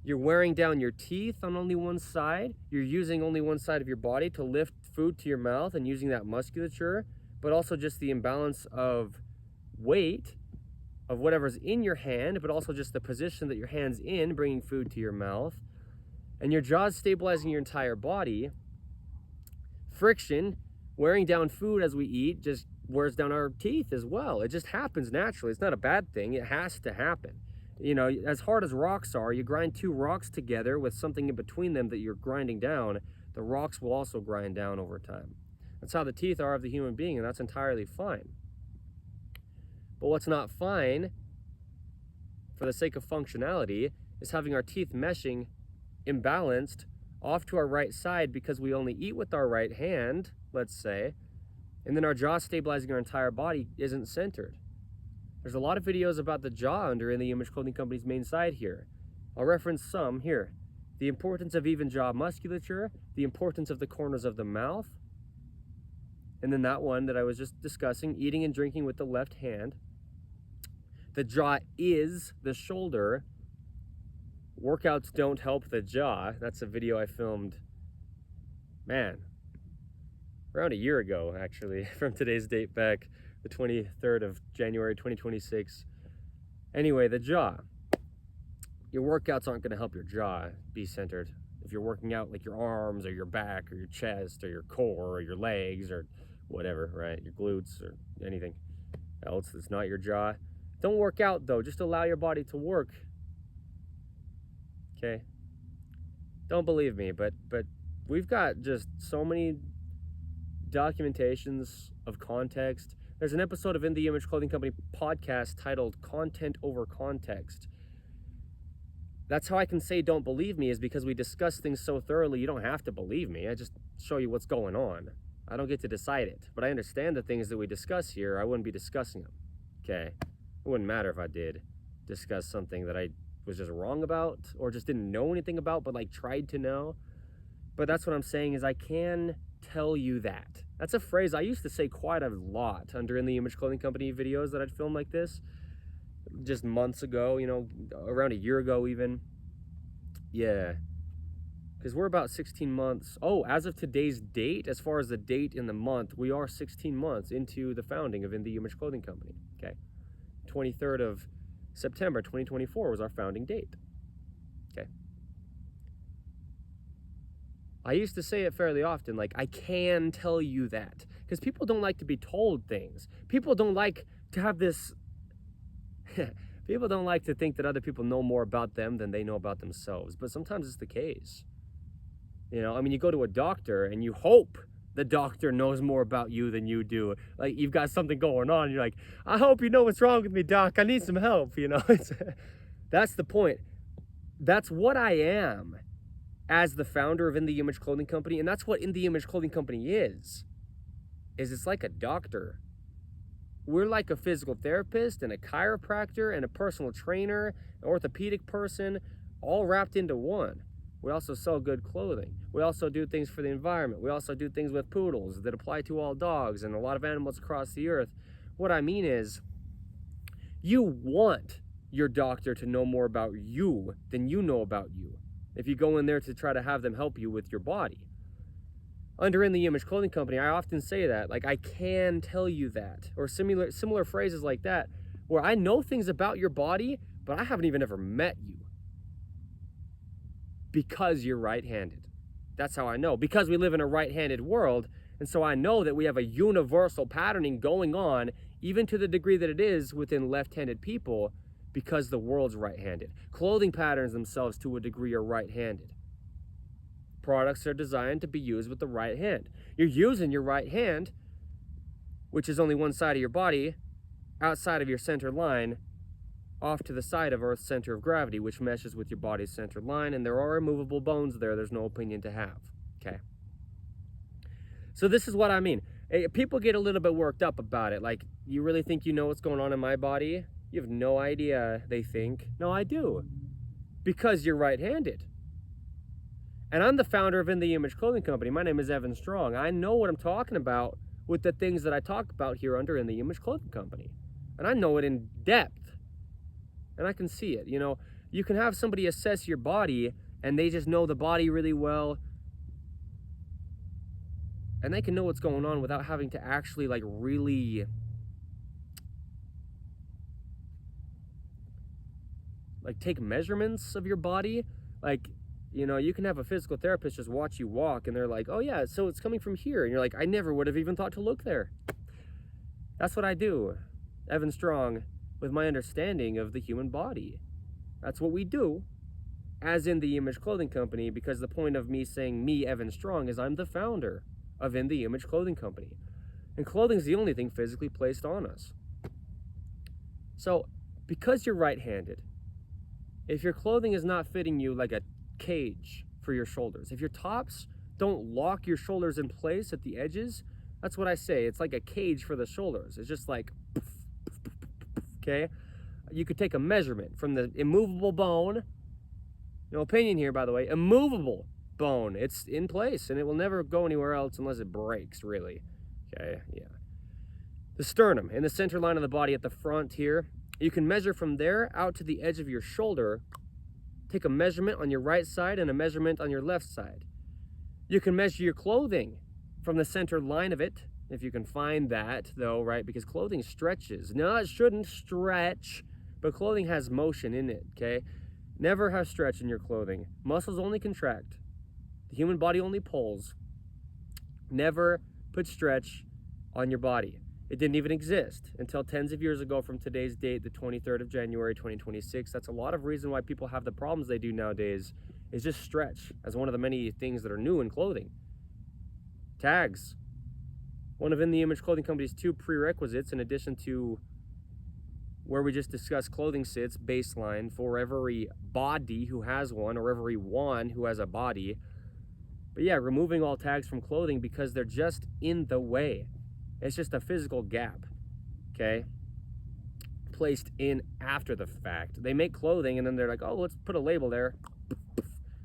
you're wearing down your teeth on only one side. You're using only one side of your body to lift food to your mouth and using that musculature, but also just the imbalance of weight of whatever's in your hand, but also just the position that your hand's in, bringing food to your mouth. And your jaw's stabilizing your entire body. Friction, Wearing down food as we eat just wears down our teeth as well. It just happens naturally. It's not a bad thing. It has to happen. You know, as hard as rocks are, you grind two rocks together with something in between them that you're grinding down, the rocks will also grind down over time. That's how the teeth are of the human being, and that's entirely fine. But what's not fine, for the sake of functionality, is having our teeth meshing imbalanced off to our right side because we only eat with our right hand, let's say, and then our jaw stabilizing our entire body isn't centered. There's a lot of videos about the jaw under In The Image Clothing Company's main site here. I'll reference some here. The importance of even jaw musculature, the importance of the corners of the mouth, and then that one that I was just discussing, eating and drinking with the left hand. The jaw is the shoulder. Workouts don't help the jaw. That's a video I filmed, man, around a year ago, actually, from today's date back, the 23rd of January, 2026. Anyway, the jaw. Your workouts aren't going to help your jaw be centered. If you're working out like your arms or your back or your chest or your core or your legs or whatever, right? Your glutes or anything else that's not your jaw. Don't work out though. Just allow your body to work. Okay? Don't believe me, but we've got just so many documentations of context. There's an episode of In The Image Clothing Company podcast titled Content Over Context. That's how I can say don't believe me, is because we discuss things so thoroughly. You don't have to believe me. I just show you what's going on. I don't get to decide it, but I understand the things that we discuss here. I wouldn't be discussing them. Okay? It wouldn't matter if I did discuss something that I was just wrong about or just didn't know anything about but like tried to know. But that's what I'm saying, is I can tell you that. That's a phrase I used to say quite a lot under In The Image Clothing Company videos that I'd filmed like this just months ago, you know, around a year ago even. Yeah, because we're about 16 months. Oh, as of today's date, as far as the date in the month, we are 16 months into the founding of In The Image Clothing Company. Okay, 23rd of September 2024 was our founding date. Okay. I used to say it fairly often, like, I can tell you that, because people don't like to be told things. People don't like to have this people don't like to think that other people know more about them than they know about themselves, but sometimes it's the case. You know, I mean, you go to a doctor and you hope the doctor knows more about you than you do. Like, you've got something going on, and you're like, I hope you know what's wrong with me, doc. I need some help, you know. That's the point. That's what I am as the founder of In The Image Clothing Company, and that's what In The Image Clothing Company is it's like a doctor. We're like a physical therapist and a chiropractor and a personal trainer, an orthopedic person, all wrapped into one. We also sell good clothing. We also do things for the environment. We also do things with poodles that apply to all dogs and a lot of animals across the earth. What I mean is, you want your doctor to know more about you than you know about you if you go in there to try to have them help you with your body. Under In The Image Clothing Company, I often say that, like, I can tell you that, or similar phrases like that, where I know things about your body, but I haven't even ever met you. Because you're right-handed. That's how I know. Because we live in a right-handed world, and so I know that we have a universal patterning going on, even to the degree that it is within left-handed people, because the world's right-handed. Clothing patterns themselves, to a degree, are right-handed. Products are designed to be used with the right hand. You're using your right hand, which is only one side of your body, outside of your center line, off to the side of Earth's center of gravity, which meshes with your body's center line, and there are immovable bones there. There's no opinion to have. Okay. So this is what I mean. People get a little bit worked up about it. Like, you really think you know what's going on in my body? You have no idea, they think. No, I do. Because you're right-handed. And I'm the founder of In The Image Clothing Company. My name is Evan Strong. I know what I'm talking about with the things that I talk about here under In The Image Clothing Company. And I know it in depth. And I can see it. You know, you can have somebody assess your body and they just know the body really well. And they can know what's going on without having to actually, like, really, like, take measurements of your body. Like, You know, you can have a physical therapist just watch you walk and they're like, oh yeah, so it's coming from here. And you're like, I never would have even thought to look there. That's what I do, Evan Strong, with my understanding of the human body. That's what we do, as in the Image Clothing Company, because the point of me saying me, Evan Strong, is I'm the founder of In the Image Clothing Company. And clothing is the only thing physically placed on us. So, because you're right-handed, if your clothing is not fitting you like a cage for your shoulders, if your tops don't lock your shoulders in place at the edges, that's what I say. It's like a cage for the shoulders. It's just like, okay? You could take a measurement from the immovable bone. No opinion here, by the way. Immovable bone. It's in place, and it will never go anywhere else unless it breaks, really. Okay, yeah. The sternum, in the center line of the body at the front here. You can measure from there out to the edge of your shoulder. Take a measurement on your right side and a measurement on your left side. You can measure your clothing from the center line of it, if you can find that, though, right? Because clothing stretches. No, it shouldn't stretch, but clothing has motion in it, okay? Never have stretch in your clothing. Muscles only contract. The human body only pulls. Never put stretch on your body. It didn't even exist until tens of years ago from today's date, the 23rd of January, 2026. That's a lot of reason why people have the problems they do nowadays, is just stretch as one of the many things that are new in clothing. Tags. One of In the Image Clothing Company's 2 prerequisites, in addition to where we just discussed clothing sits, baseline, for every body who has one, or every one who has a body. But yeah, removing all tags from clothing because they're just in the way. It's just a physical gap, okay? Placed in after the fact. They make clothing and then they're like, oh, let's put a label there.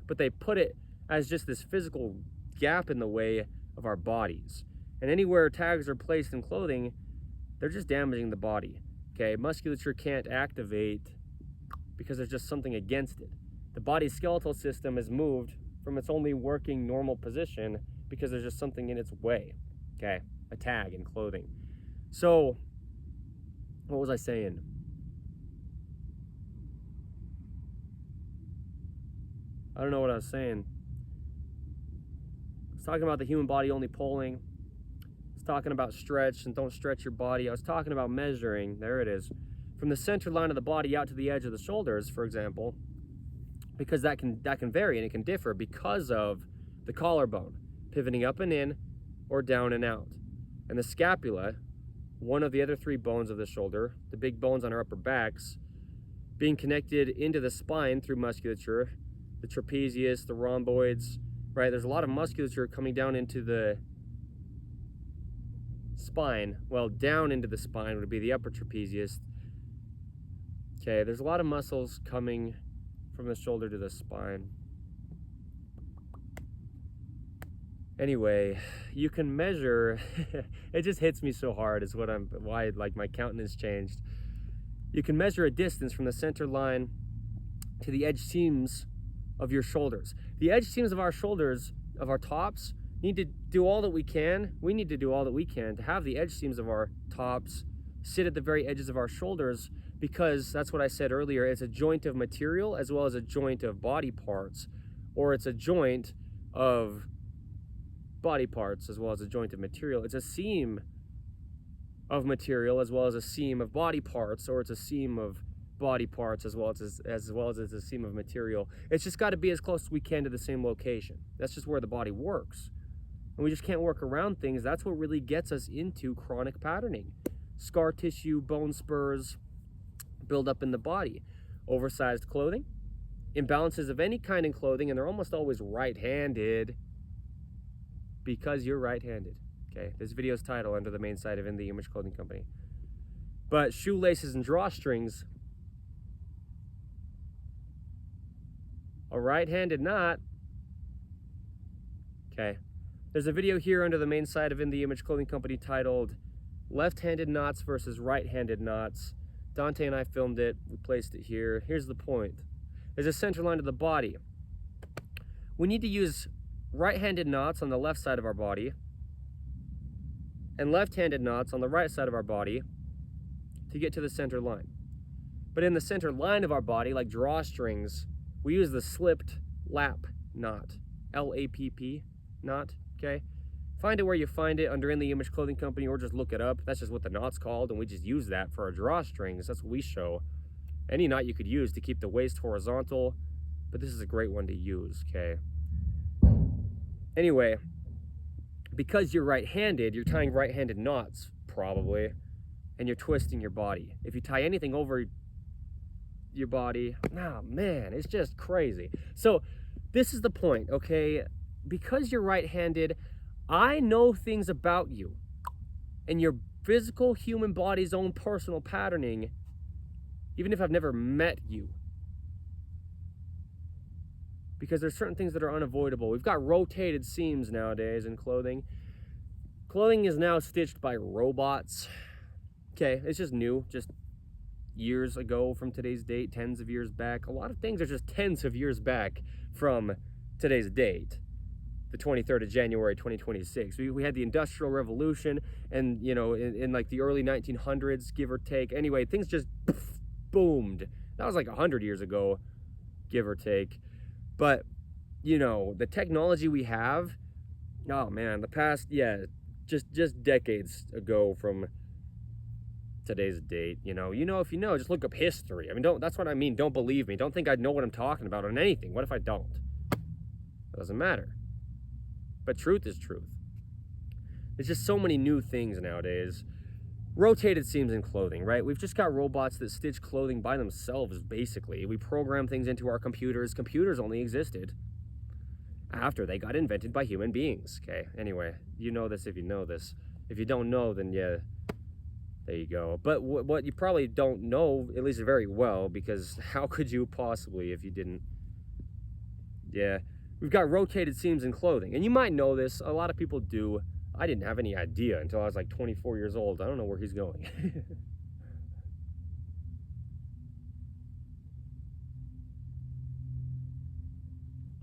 But they put it as just this physical gap in the way of our bodies. And anywhere tags are placed in clothing, they're just damaging the body, okay? Musculature can't activate because there's just something against it. The body's skeletal system is moved from its only working normal position because there's just something in its way, okay? A tag in clothing. So, what was I saying? I don't know what I was saying. I was talking about the human body only pulling. I was talking about stretch and don't stretch your body. I was talking about measuring, there it is, from the center line of the body out to the edge of the shoulders, for example, because that can vary and it can differ because of the collarbone pivoting up and in or down and out. And the scapula, one of the other 3 bones of the shoulder, the big bones on our upper backs, being connected into the spine through musculature, the trapezius, the rhomboids, right? There's a lot of musculature coming down into the spine. Well, down into the spine would be the upper trapezius. Okay, there's a lot of muscles coming from the shoulder to the spine. Anyway, you can measure, it just hits me so hard is why like my countenance changed. You can measure a distance from the center line to the edge seams of your shoulders. The edge seams of our shoulders, of our tops, need to do all that we can. We need to do all that we can to have the edge seams of our tops sit at the very edges of our shoulders, because that's what I said earlier, it's a joint of material as well as a joint of body parts, or it's a joint of body parts as well as a joint of material. It's a seam of material as well as a seam of body parts, or it's a seam of body parts as well as it's a seam of material. It's just got to be as close as we can to the same location. That's just where the body works. And we just can't work around things. That's what really gets us into chronic patterning. Scar tissue, bone spurs build up in the body. Oversized clothing, imbalances of any kind in clothing, and they're almost always right-handed, because you're right-handed. Okay, this video's title under the main site of In the Image Clothing Company. But shoelaces and drawstrings, a right-handed knot. Okay, there's a video here under the main site of In the Image Clothing Company titled Left-Handed Knots versus Right-Handed Knots. Dante and I filmed it, we placed it here. Here's the point. There's a center line to the body. We need to use right-handed knots on the left side of our body and left-handed knots on the right side of our body to get to the center line. But in the center line of our body, like drawstrings, we use the slipped lap Knot. L-A-P-P, knot, okay? Find it where you find it under In the Image Clothing Company, or just look it up. That's just what the knot's called, and we just use that for our drawstrings. That's what we show. Any knot you could use to keep the waist horizontal, but this is a great one to use, okay? Anyway, because you're right-handed, you're tying right-handed knots, probably, and you're twisting your body. If you tie anything over your body, oh man, it's just crazy. So this is the point, okay? Because you're right-handed, I know things about you and your physical human body's own personal patterning, even if I've never met you. Because there's certain things that are unavoidable. We've got rotated seams nowadays in clothing. Clothing is now stitched by robots. Okay, it's just new, just years ago from today's date, tens of years back. A lot of things are just tens of years back from today's date, the 23rd of January, 2026. We had the Industrial Revolution, and you know, in like the early 1900s, give or take. Anyway, things just boomed. That was like 100 years ago, give or take. But, you know, the technology we have, oh man, the past, yeah, just decades ago from today's date, you know, if you know, just look up history. I mean, that's what I mean. Don't believe me. Don't think I know what I'm talking about on anything. What if I don't? It doesn't matter. But truth is truth. There's just so many new things nowadays. Rotated seams in clothing, right? We've just got robots that stitch clothing by themselves, basically. We program things into our computers. Computers only existed after they got invented by human beings, okay? Anyway, you know this if you know this. If you don't know, then yeah, there you go. But what you probably don't know, at least very well, because how could you possibly if you didn't? Yeah, we've got rotated seams in clothing. And you might know this. A lot of people do. I didn't have any idea until I was like 24 years old. I don't know where he's going.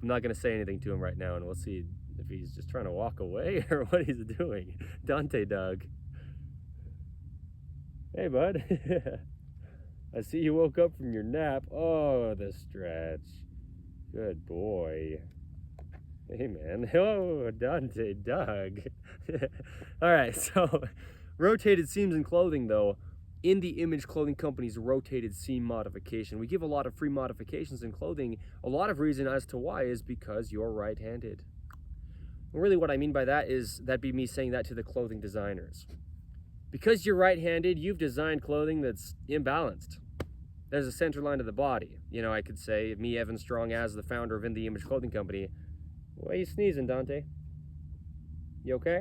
I'm not going to say anything to him right now, and we'll see if he's just trying to walk away or what he's doing. Dante Doug. Hey, bud. I see you woke up from your nap. Oh, the stretch. Good boy. Hey, man. Oh, Dante Doug. All right, so rotated seams in clothing, though. In the Image Clothing Company's rotated seam modification, we give a lot of free modifications in clothing. A lot of reason as to why is because you're right-handed. Really what I mean by that is that'd be me saying that to the clothing designers. Because you're right-handed, you've designed clothing that's imbalanced. There's a center line to the body. You know, I could say, me, Evan Strong, as the founder of In the Image Clothing Company. Why are you sneezing, Dante? You okay?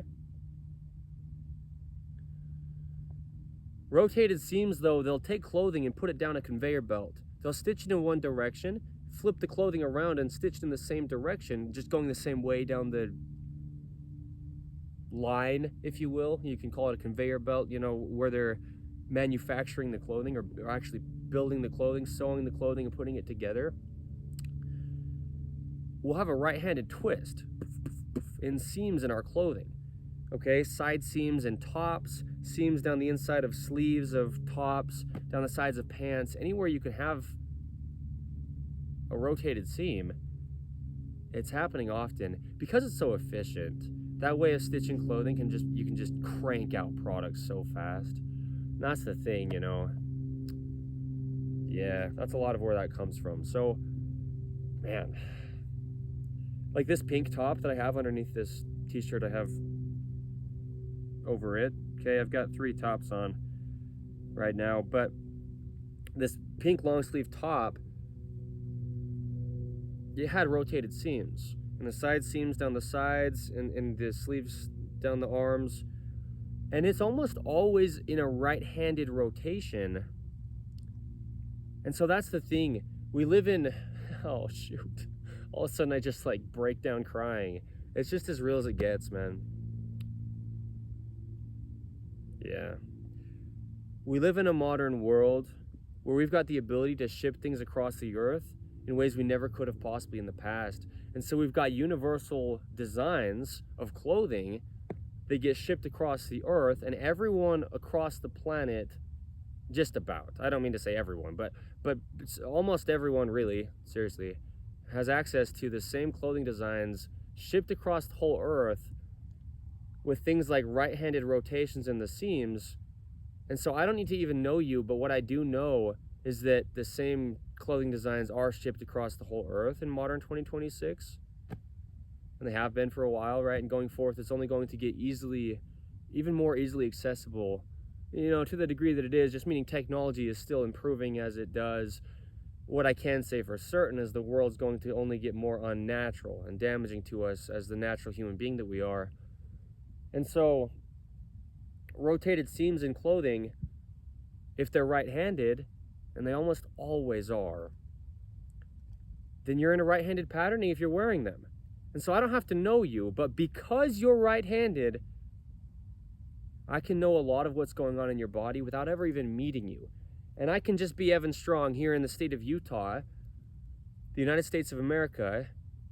Rotated seams, though, they'll take clothing and put it down a conveyor belt. They'll stitch it in one direction, flip the clothing around and stitch it in the same direction, just going the same way down the line, if you will. You can call it a conveyor belt, you know, where they're manufacturing the clothing or actually building the clothing, sewing the clothing and putting it together. We'll have a right-handed twist in seams in our clothing. Okay, side seams and tops, seams down the inside of sleeves of tops, down the sides of pants, anywhere you can have a rotated seam, it's happening often because it's so efficient. That way of stitching clothing you can just crank out products so fast. And that's the thing, you know. Yeah, that's a lot of where that comes from. So, man, like this pink top that I have underneath this t-shirt I have over it. Okay, I've got 3 tops on right now, but this pink long sleeve top, it had rotated seams, and the side seams down the sides and the sleeves down the arms, and it's almost always in a right-handed rotation. And so that's the thing. We live in, oh shoot, all of a sudden I just like break down crying. It's just as real as it gets, man. Yeah. We live in a modern world where we've got the ability to ship things across the earth in ways we never could have possibly in the past. And so we've got universal designs of clothing that get shipped across the earth, and everyone across the planet, just about, I don't mean to say everyone, but almost everyone really, seriously, has access to the same clothing designs shipped across the whole earth with things like right-handed rotations in the seams. And so I don't need to even know you, but what I do know is that the same clothing designs are shipped across the whole earth in modern 2026. And they have been for a while, right? And going forth, it's only going to get even more easily accessible, to the degree that it is, just meaning technology is still improving as it does. What I can say for certain is the world's going to only get more unnatural and damaging to us as the natural human being that we are. And so, rotated seams in clothing, if they're right-handed, and they almost always are, then you're in a right-handed patterning if you're wearing them. And so I don't have to know you, but because you're right-handed, I can know a lot of what's going on in your body without ever even meeting you. And I can just be Evan Strong here in the state of Utah, the United States of America,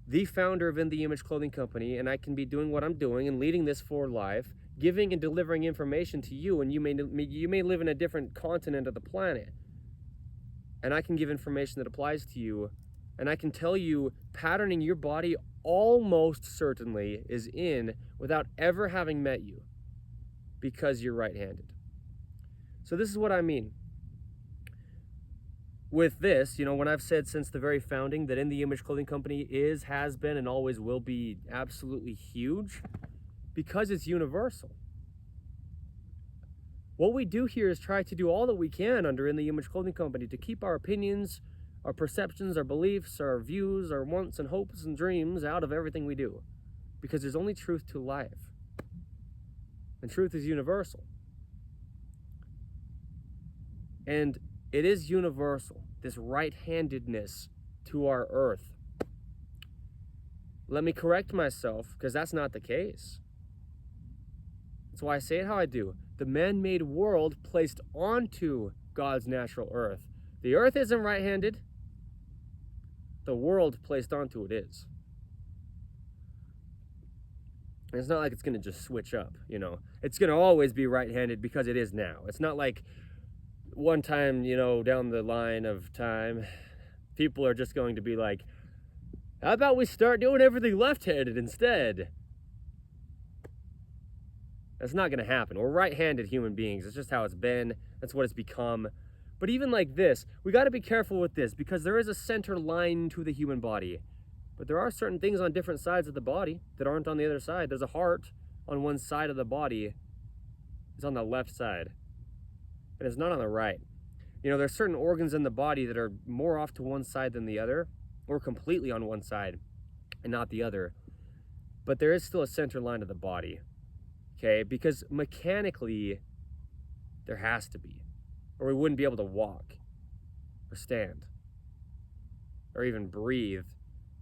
the founder of In The Image Clothing Company, and I can be doing what I'm doing and leading this forward life, giving and delivering information to you, and you may live in a different continent of the planet. And I can give information that applies to you, and I can tell you patterning your body almost certainly is in without ever having met you, because you're right-handed. So this is what I mean with this. When I've said since the very founding that In The Image Clothing Company has been, and always will be absolutely huge, because it's universal. What we do here is try to do all that we can under In The Image Clothing Company to keep our opinions, our perceptions, our beliefs, our views, our wants and hopes and dreams out of everything we do. Because there's only truth to life. And truth is universal. And it is universal, this right-handedness to our earth. Let me correct myself, because that's not the case. That's why I say it how I do. The man-made world placed onto God's natural earth. The earth isn't right-handed. The world placed onto it is. And it's not like it's going to just switch up, It's going to always be right-handed because it is now. It's not like one time, down the line of time, people are just going to be like, how about we start doing everything left-handed instead? That's not going to happen. We're right-handed human beings. It's just how it's been. That's what it's become. But even like this, we got to be careful with this, because there is a center line to the human body. But there are certain things on different sides of the body that aren't on the other side. There's a heart on one side of the body. It's on the left side. And it's not on the right. There's certain organs in the body that are more off to one side than the other, or completely on one side and not the other. But there is still a center line of the body. Okay? Because mechanically, there has to be. Or we wouldn't be able to walk, or stand, or even breathe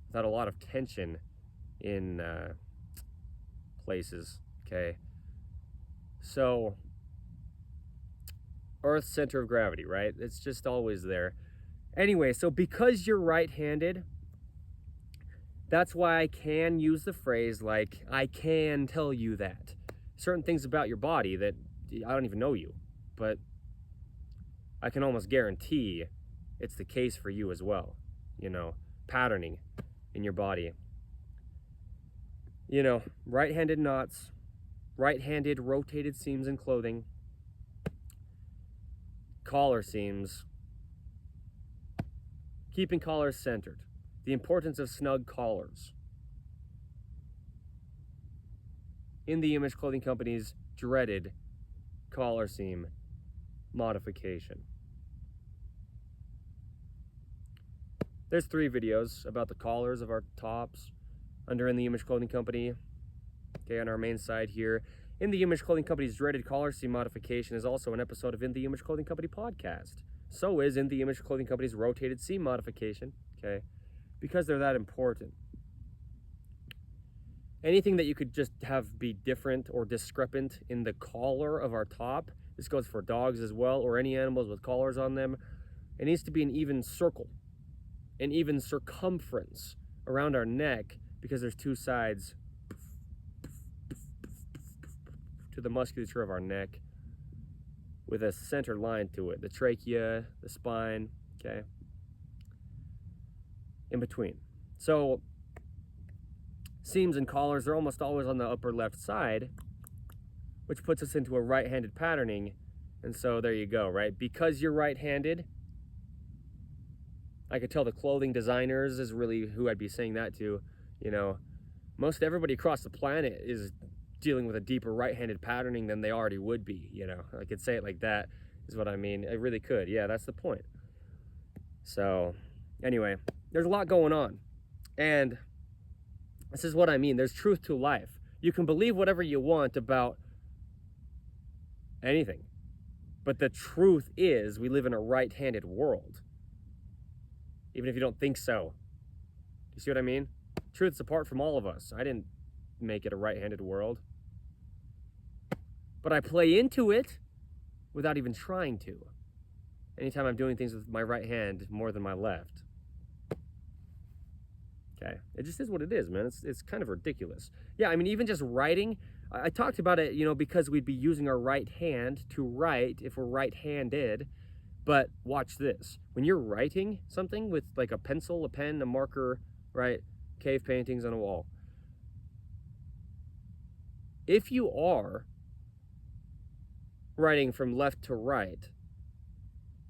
without a lot of tension in places, okay? So, Earth's center of gravity, right? It's just always there. Anyway, so because you're right-handed, that's why I can use the phrase like, I can tell you that. Certain things about your body that I don't even know you, but I can almost guarantee it's the case for you as well. Patterning in your body. Right-handed knots, right-handed rotated seams in clothing, collar seams, keeping collars centered, the importance of snug collars. In The Image Clothing Company's dreaded collar seam modification. There's 3 videos about the collars of our tops under In The Image Clothing Company. Okay, on our main side here. In The Image Clothing Company's dreaded collar seam modification is also an episode of In The Image Clothing Company podcast. So is In The Image Clothing Company's rotated seam modification, okay? Because they're that important. Anything that you could just have be different or discrepant in the collar of our top, this goes for dogs as well, or any animals with collars on them, it needs to be an even circle, an even circumference around our neck, because there's 2 sides to the musculature of our neck with a center line to it, the trachea, the spine, okay, in between. So seams and collars are almost always on the upper left side, which puts us into a right-handed patterning. And so there you go, right? Because you're right-handed, I could tell the clothing designers is really who I'd be saying that to. You know, most everybody across the planet is dealing with a deeper right-handed patterning than they already would be, you know. I could say it like that, is what I mean. I really could. Yeah, that's the point. So, anyway, there's a lot going on. And this is what I mean. There's truth to life. You can believe whatever you want about anything. But the truth is, we live in a right-handed world. Even if you don't think so. You see what I mean? Truth's apart from all of us. I didn't make it a right-handed world. But I play into it without even trying to. Anytime I'm doing things with my right hand more than my left. Okay, it just is what it is, man. It's kind of ridiculous. Yeah, I mean, even just writing, I talked about it, you know, because we'd be using our right hand to write if we're right-handed. But watch this. When you're writing something with like a pencil, a pen, a marker, right? Cave paintings on a wall. If you are writing from left to right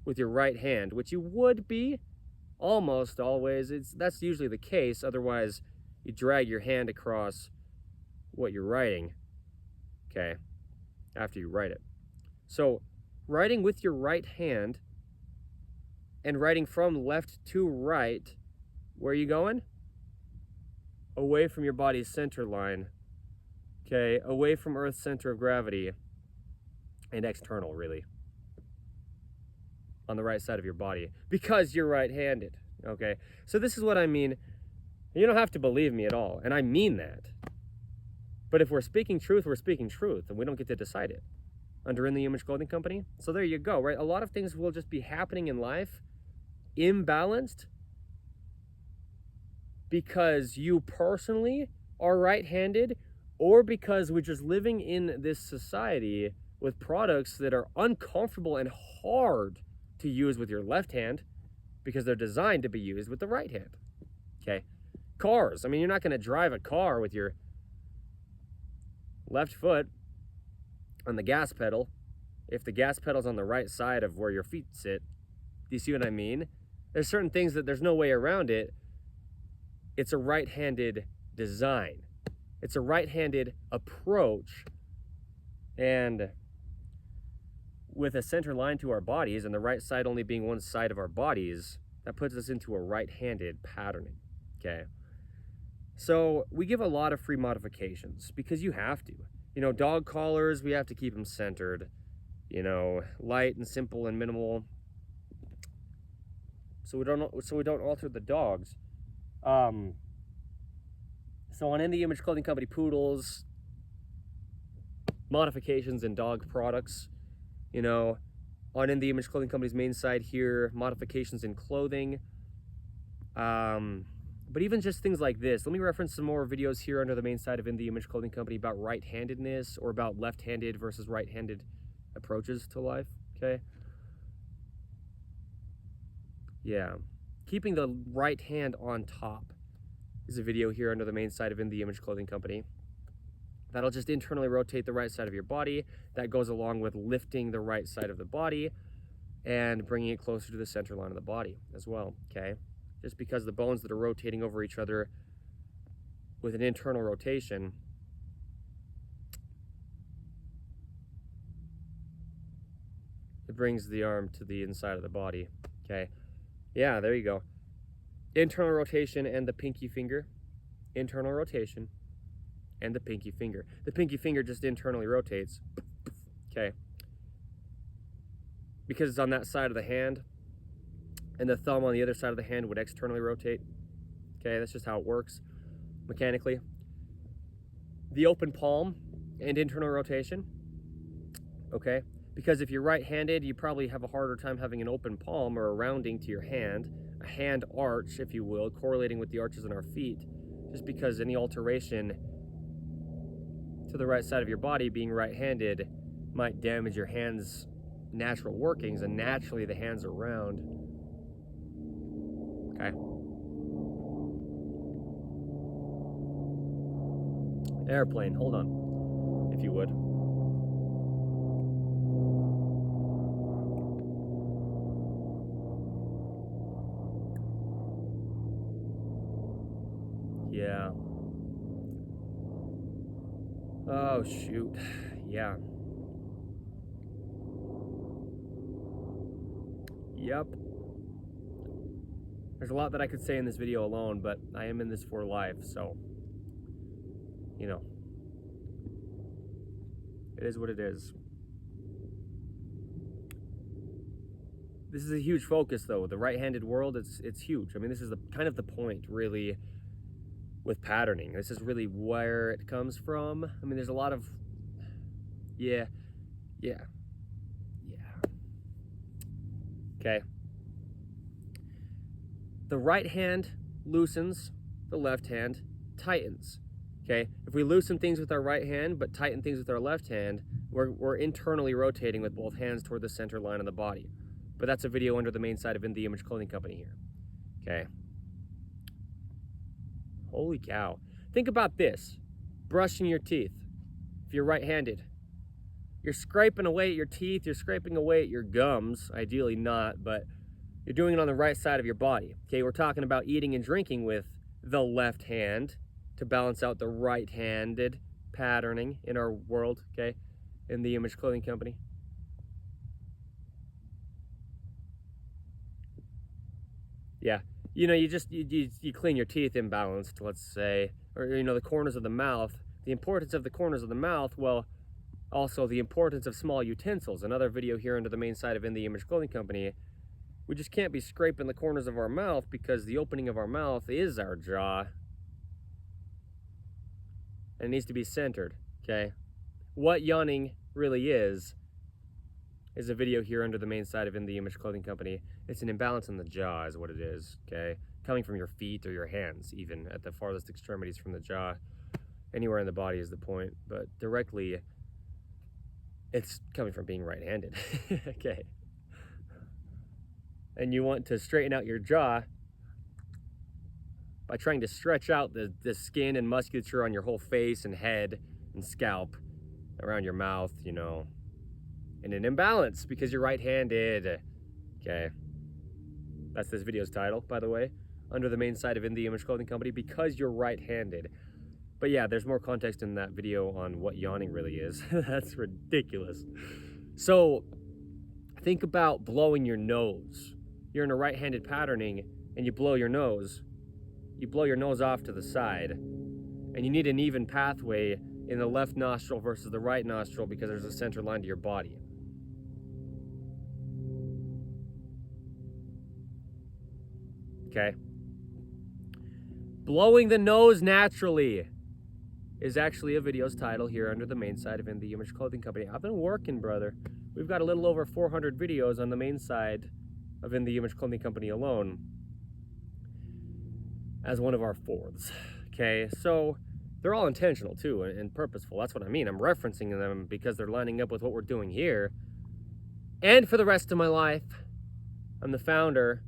with your right hand, which you would be almost always, that's usually the case. Otherwise, you drag your hand across what you're writing, okay, after you write it. So writing with your right hand and writing from left to right, where are you going? Away from your body's center line, okay, away from Earth's center of gravity, and external, really, on the right side of your body, because you're right-handed, okay? So this is what I mean. You don't have to believe me at all, and I mean that. But if we're speaking truth, we're speaking truth, and we don't get to decide it under In the Image Clothing Company. So there you go, right? A lot of things will just be happening in life imbalanced because you personally are right-handed, or because we're just living in this society with products that are uncomfortable and hard to use with your left hand because they're designed to be used with the right hand. Okay? Cars. I mean, you're not going to drive a car with your left foot on the gas pedal if the gas pedal's on the right side of where your feet sit. Do you see what I mean? There's certain things that there's no way around it. It's a right-handed design. It's a right-handed approach. And with a center line to our bodies and the right side only being one side of our bodies, that puts us into a right-handed patterning, okay? So we give a lot of free modifications because you have to. You know, dog collars, we have to keep them centered, you know, light and simple and minimal. So we don't alter the dogs. So on In the Image Clothing Company poodles, modifications in dog products, you know, on In the Image Clothing Company's main side here, modifications in clothing. But even just things like this, let me reference some more videos here under the main side of In the Image Clothing Company about right-handedness or about left-handed versus right-handed approaches to life, okay? Yeah. Keeping the right hand on top is a video here under the main side of In the Image Clothing Company. That'll just internally rotate the right side of your body. That goes along with lifting the right side of the body and bringing it closer to the center line of the body as well, okay? Just because the bones that are rotating over each other with an internal rotation it brings the arm to the inside of the body, okay? Yeah, there you go. Internal rotation and the pinky finger. Internal rotation and the pinky finger. The pinky finger just internally rotates, okay? Because it's on that side of the hand, and the thumb on the other side of the hand would externally rotate. Okay, that's just how it works mechanically. The open palm and internal rotation. Okay, because if you're right-handed, you probably have a harder time having an open palm or a rounding to your hand, a hand arch, if you will, correlating with the arches in our feet, just because any alteration to the right side of your body being right-handed might damage your hand's natural workings, and naturally the hands are round. Okay. Airplane, hold on, if you would. Yeah. Oh, shoot. Yeah. Yep. There's a lot that I could say in this video alone, but I am in this for life, so, you know, it is what it is. This is a huge focus, though. The right-handed world, it's huge. I mean, this is kind of the point, really, with patterning. This is really where it comes from. I mean, there's a lot of, yeah. Okay. The right hand loosens, the left hand tightens. Okay, if we loosen things with our right hand but tighten things with our left hand, we're internally rotating with both hands toward the center line of the body. But that's a video under the main side of In The Image Clothing Company here. Okay. Holy cow. Think about this. Brushing your teeth. If you're right-handed, you're scraping away at your teeth, you're scraping away at your gums, ideally not, but you're doing it on the right side of your body. Okay, we're talking about eating and drinking with the left hand to balance out the right-handed patterning in our world, okay, in the Image Clothing Company. Yeah, you know, you clean your teeth imbalanced, let's say, or, you know, the corners of the mouth. The importance of the corners of the mouth, well, also the importance of small utensils. Another video here under the main side of In The Image Clothing Company. We just can't be scraping the corners of our mouth because the opening of our mouth is our jaw. And it needs to be centered, okay? What yawning really is a video here under the main side of In The Image Clothing Company. It's an imbalance in the jaw is what it is, okay? Coming from your feet or your hands, even at the farthest extremities from the jaw. Anywhere in the body is the point, but directly, it's coming from being right-handed, okay? And you want to straighten out your jaw by trying to stretch out the skin and musculature on your whole face and head and scalp around your mouth, you know, in an imbalance because you're right-handed, okay? That's this video's title, by the way, under the main side of In The Image Clothing Company, because you're right-handed. But yeah, there's more context in that video on what yawning really is. That's ridiculous. So think about blowing your nose. You're in a right-handed patterning and you blow your nose. You blow your nose off to the side, and you need an even pathway in the left nostril versus the right nostril because there's a center line to your body. Okay? Blowing the nose naturally is actually a video's title here under the main side of In The Image Clothing Company. I've been working, brother. We've got a little over 400 videos on the main side of In The Image Clothing Company alone as one of our fourths, okay? So they're all intentional too and purposeful. That's what I mean. I'm referencing them because they're lining up with what we're doing here. And for the rest of my life, I'm the founder,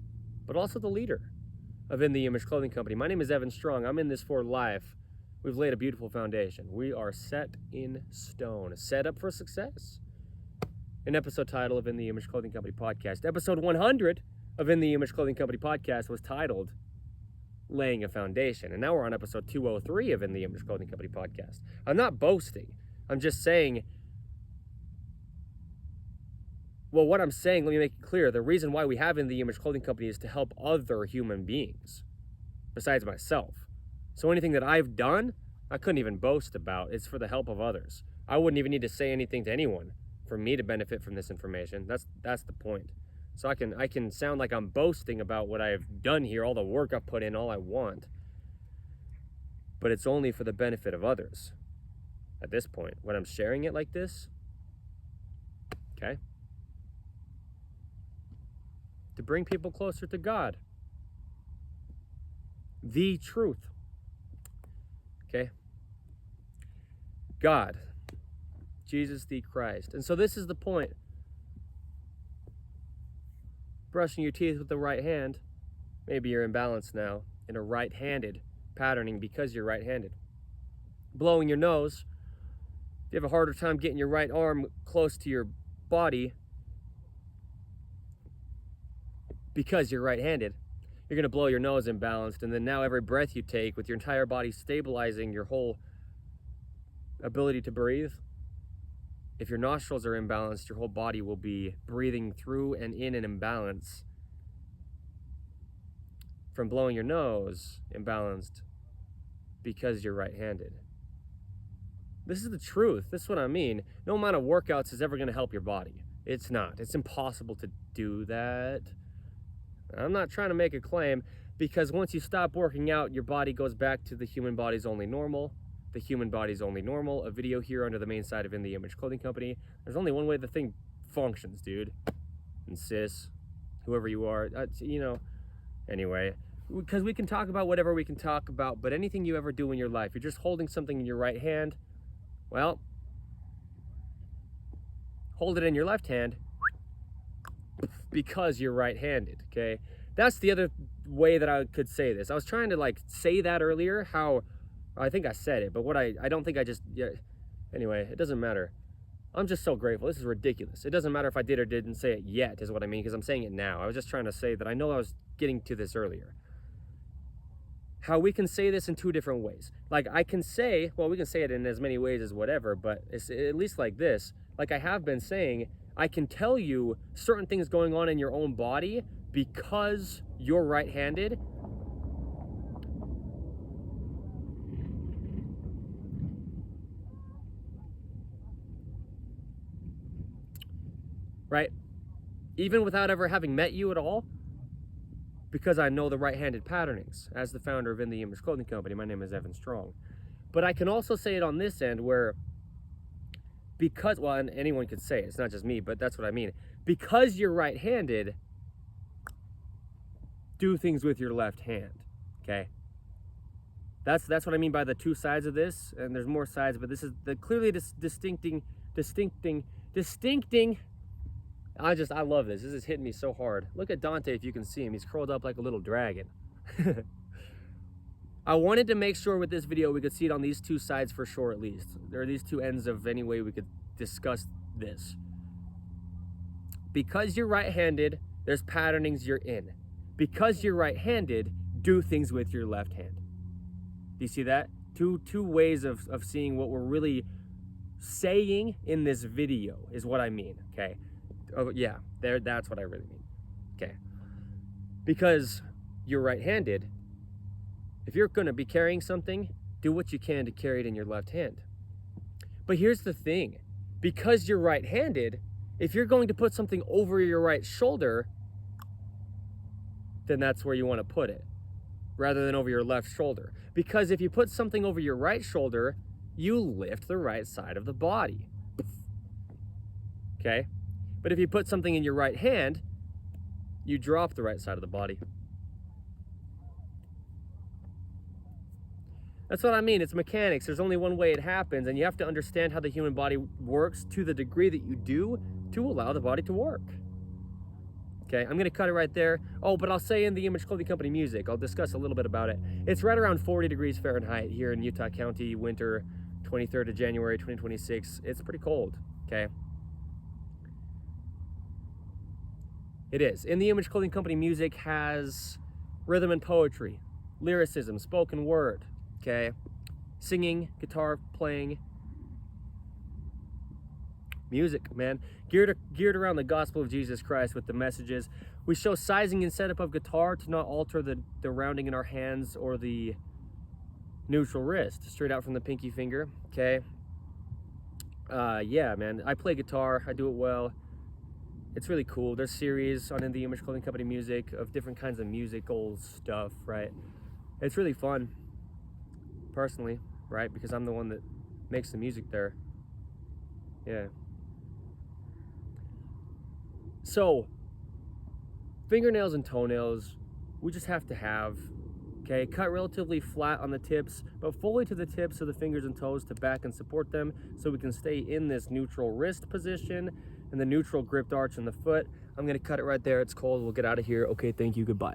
but also the leader of In The Image Clothing Company. My name is Evan Strong. I'm in this for life. We've laid a beautiful foundation. We are set in stone, set up for success. An episode title of In The Image Clothing Company podcast. Episode 100 of In The Image Clothing Company podcast was titled Laying a Foundation. And now we're on episode 203 of In The Image Clothing Company podcast. I'm not boasting. I'm just saying, well, what I'm saying, let me make it clear. The reason why we have In The Image Clothing Company is to help other human beings besides myself. So anything that I've done, I couldn't even boast about. It's for the help of others. I wouldn't even need to say anything to anyone for me to benefit from this information. That's the point. So I can sound like I'm boasting about what I've done here, all the work I've put in, all I want. But it's only for the benefit of others at this point. When I'm sharing it like this, okay? To bring people closer to God. The truth. Okay? God. Jesus the Christ. And so this is the point. Brushing your teeth with the right hand, maybe you're imbalanced now in a right-handed patterning because you're right-handed. blowing your nose, if you have a harder time getting your right arm close to your body because you're right-handed, you're going to blow your nose imbalanced, and then now every breath you take with your entire body stabilizing your whole ability to breathe, if your nostrils are imbalanced, your whole body will be breathing through and in an imbalance from blowing your nose imbalanced because you're right-handed. This is the truth. This is what I mean. No amount of workouts is ever going to help your body. It's not. It's impossible to do that. I'm not trying to make a claim, because once you stop working out, your body goes back to the human body's only normal. The human body's only normal. A video here under the main side of In The Image Clothing Company. There's only one way the thing functions, dude. And sis, whoever you are, anyway. Because we can talk about whatever we can talk about, but anything you ever do in your life, you're just holding something in your right hand, well, hold it in your left hand because you're right-handed, okay? That's the other way that I could say this. I was trying to say that earlier, how I think I said it, but what I don't think I just, anyway, it doesn't matter. I'm just so grateful. This is ridiculous. It doesn't matter if I did or didn't say it yet, is what I mean, because I'm saying it now. I was just trying to say that I know I was getting to this earlier. How we can say this in two different ways. Like I can say, well, we can say it in as many ways as whatever, but it's at least like this. Like I have been saying, I can tell you certain things going on in your own body because you're right-handed. Right? Even without ever having met you at all, because I know the right-handed patternings. As the founder of In The Image Clothing Company, my name is Evan Strong. But I can also say it on this end where, because, well, and anyone could say it, it's not just me, but that's what I mean. Because you're right-handed, do things with your left hand, okay? That's what I mean by the two sides of this, and there's more sides, but this is the clearly distincting. I love this. This is hitting me so hard. Look at Dante if you can see him. He's curled up like a little dragon. I wanted to make sure with this video we could see it on these two sides for sure, at least. There are these two ends of any way we could discuss this. Because you're right-handed, there's patternings you're in. Because you're right-handed, do things with your left hand. Do you see that? Two ways of seeing what we're really saying in this video is what I mean, okay? Oh, yeah, that's what I really mean. Okay. Because you're right-handed, if you're going to be carrying something, do what you can to carry it in your left hand. But here's the thing. Because you're right-handed, if you're going to put something over your right shoulder, then that's where you want to put it, rather than over your left shoulder. Because if you put something over your right shoulder, you lift the right side of the body. Okay? But if you put something in your right hand, you drop the right side of the body. That's what I mean. It's mechanics. There's only one way it happens, and you have to understand how the human body works to the degree that you do to allow the body to work. Okay, I'm going to cut it right there. Oh, but I'll say In The Image Clothing Company music. I'll discuss a little bit about it. It's right around 40 degrees Fahrenheit here in Utah County, winter 23rd of January 2026. It's pretty cold, okay? It is. In The Image Clothing Company music has rhythm and poetry, lyricism, spoken word, okay? Singing, guitar playing, music, man. Geared around the gospel of Jesus Christ with the messages. We show sizing and setup of guitar to not alter the rounding in our hands or the neutral wrist, straight out from the pinky finger, okay? Yeah, man. I play guitar. I do it well. It's really cool. There's series on In The Image Clothing Company music of different kinds of musical stuff, right? It's really fun, personally, right? Because I'm the one that makes the music there. Yeah. So, fingernails and toenails, we just have to have, okay? Cut relatively flat on the tips, but fully to the tips of the fingers and toes to back and support them so we can stay in this neutral wrist position and the neutral gripped arch in the foot. I'm gonna cut it right there. It's cold. We'll get out of here. Okay, thank you. Goodbye.